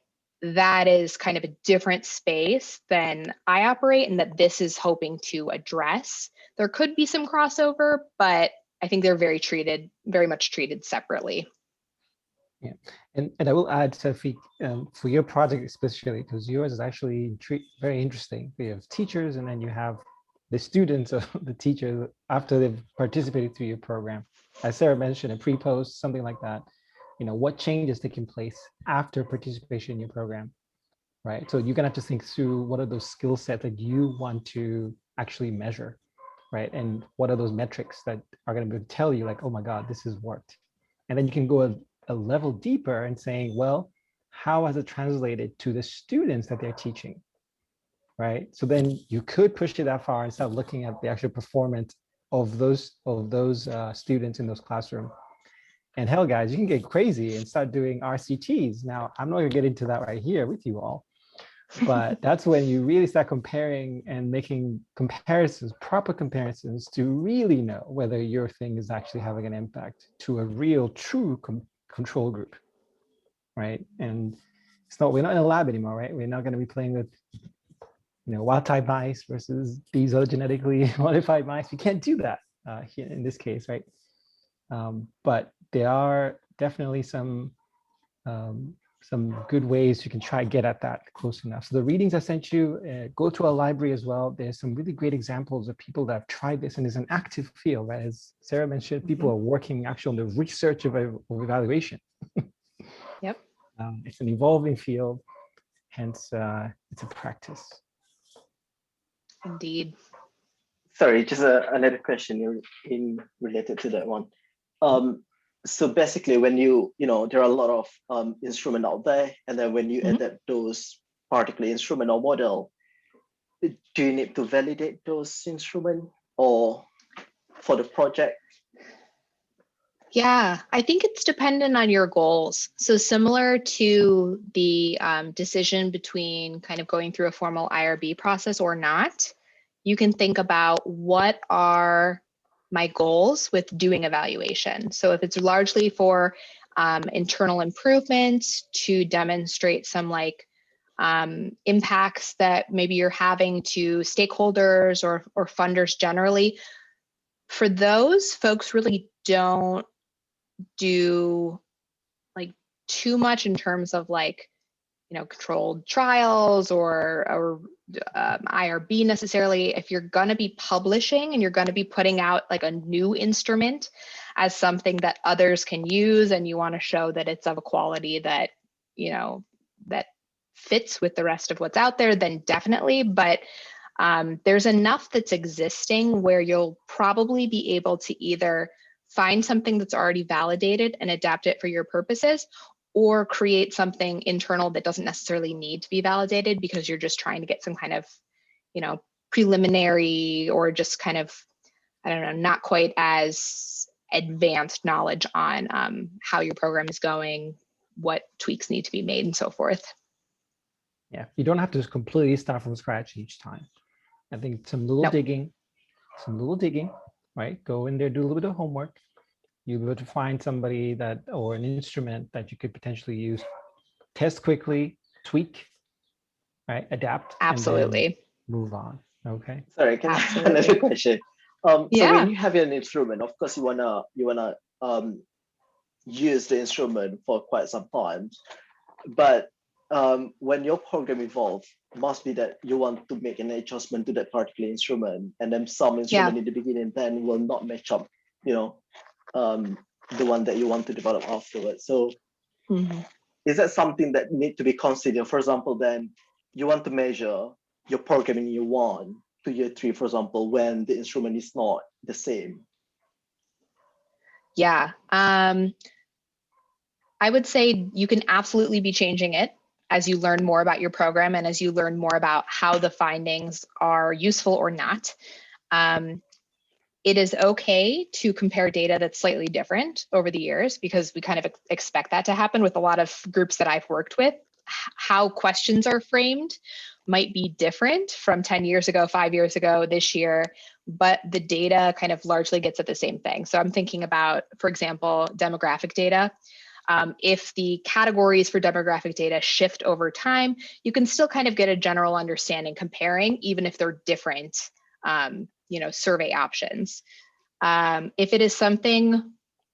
that is kind of a different space than I operate, and that this is hoping to address. There could be some crossover, but I think they're very much treated separately. Yeah, and I will add, Sophie, for your project especially, because yours is actually very interesting. You have teachers, and then you have the students of the teachers after they've participated through your program. As Sarah mentioned, a pre-post, something like that. You know, what changes taking place after participation in your program, right? So you're gonna have to think through what are those skill sets that you want to actually measure, right? And what are those metrics that are gonna be able to tell you like, oh my God, this has worked. And then you can go a level deeper and saying, well, how has it translated to the students that they're teaching, right? So then you could push it that far and start looking at the actual performance of those students in those classrooms. And hell, guys, you can get crazy and start doing RCTs. Now, I'm not gonna get into that right here with you all, but that's when you really start comparing and making comparisons, proper comparisons, to really know whether your thing is actually having an impact to a real, true control group, right? And we're not in a lab anymore, right? We're not going to be playing with, wild type mice versus these other genetically modified mice. We can't do that here in this case, right? But there are definitely some good ways you can try to get at that close enough. So the readings I sent you, go to our library as well. There's some really great examples of people that have tried this, and it's an active field, right? As Sarah mentioned, people are working actually on the research of evaluation. Yep. It's an evolving field, hence it's a practice. Indeed. Sorry, just another question related to that one. So basically, when there are a lot of instruments out there, and then when you adapt those particular instrument or model, do you need to validate those instruments or for the project? Yeah, I think it's dependent on your goals. So similar to the decision between kind of going through a formal IRB process or not, you can think about what are my goals with doing evaluation. So if it's largely for internal improvement, to demonstrate some impacts that maybe you're having to stakeholders or funders generally, for those, folks really don't do too much in terms of controlled trials or IRB necessarily. If you're going to be publishing and you're going to be putting out like a new instrument as something that others can use, and you want to show that it's of a quality that, that fits with the rest of what's out there, then definitely. But there's enough that's existing where you'll probably be able to either find something that's already validated and adapt it for your purposes, or create something internal that doesn't necessarily need to be validated because you're just trying to get some kind of, preliminary or just kind of, I don't know, not quite as advanced knowledge on how your program is going, what tweaks need to be made, and so forth. Yeah, you don't have to just completely start from scratch each time. I think some little digging, right? Go in there, do a little bit of homework. You'll be able to find somebody or an instrument that you could potentially use, test quickly, tweak, right? Adapt. Absolutely. And then move on. Okay. Sorry, can I have another question? So Yeah. when you have an instrument, of course you wanna use the instrument for quite some time, but when your program evolves, must be that you want to make an adjustment to that particular instrument, and then some instrument in the beginning then will not match up, the one that you want to develop afterwards. So is that something that need to be considered? For example, then you want to measure your programming year 1 to year 3, for example, when the instrument is not the same. Yeah. I would say you can absolutely be changing it as you learn more about your program and as you learn more about how the findings are useful or not. It is okay to compare data that's slightly different over the years, because we kind of expect that to happen with a lot of groups that I've worked with. How questions are framed might be different from 10 years ago, 5 years ago, this year, but the data kind of largely gets at the same thing. So I'm thinking about, for example, demographic data. If the categories for demographic data shift over time, you can still kind of get a general understanding comparing, even if they're different survey options. If it is something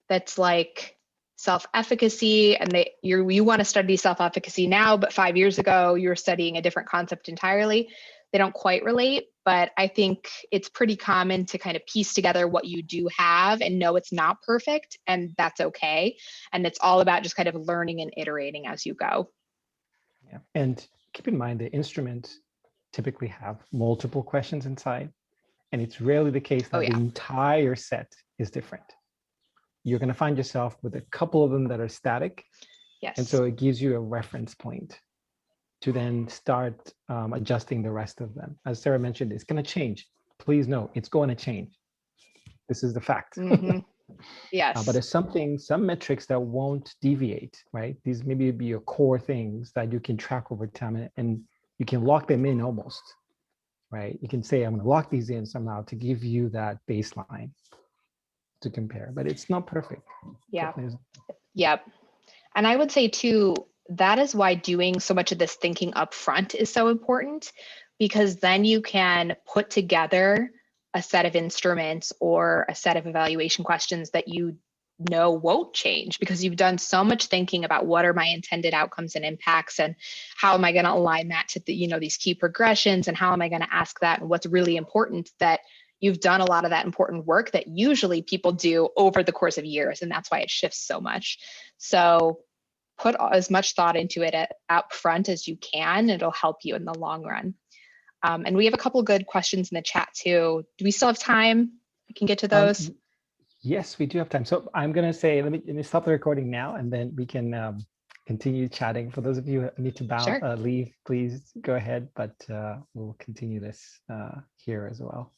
that's like self-efficacy, and you want to study self-efficacy now, but 5 years ago you were studying a different concept entirely, they don't quite relate. But I think it's pretty common to kind of piece together what you do have and know it's not perfect, and that's okay. And it's all about just kind of learning and iterating as you go. Yeah, and keep in mind the instruments typically have multiple questions inside. And it's rarely the case that the entire set is different. You're going to find yourself with a couple of them that are static. Yes. And so it gives you a reference point to then start adjusting the rest of them. As Sarah mentioned, it's going to change. Please know, it's going to change. This is the fact. Yes. But there's some metrics that won't deviate, right? These maybe be your core things that you can track over time, and you can lock them in almost. Right? You can say, I'm going to lock these in somehow to give you that baseline to compare, but it's not perfect. Yeah. Yep. And I would say too, that is why doing so much of this thinking up front is so important, because then you can put together a set of instruments or a set of evaluation questions that you know won't change, because you've done so much thinking about what are my intended outcomes and impacts, and how am I going to align that to the, these key progressions, and how am I going to ask that, and what's really important, that you've done a lot of that important work that usually people do over the course of years, and that's why it shifts so much. So put as much thought into it up front as you can. It'll help you in the long run. And we have a couple good questions in the chat too. Do we still have time? We can get to those. Yes, we do have time. So I'm going to say, let me stop the recording now, and then we can continue chatting. For those of you who need to leave, please go ahead, but we'll continue this here as well.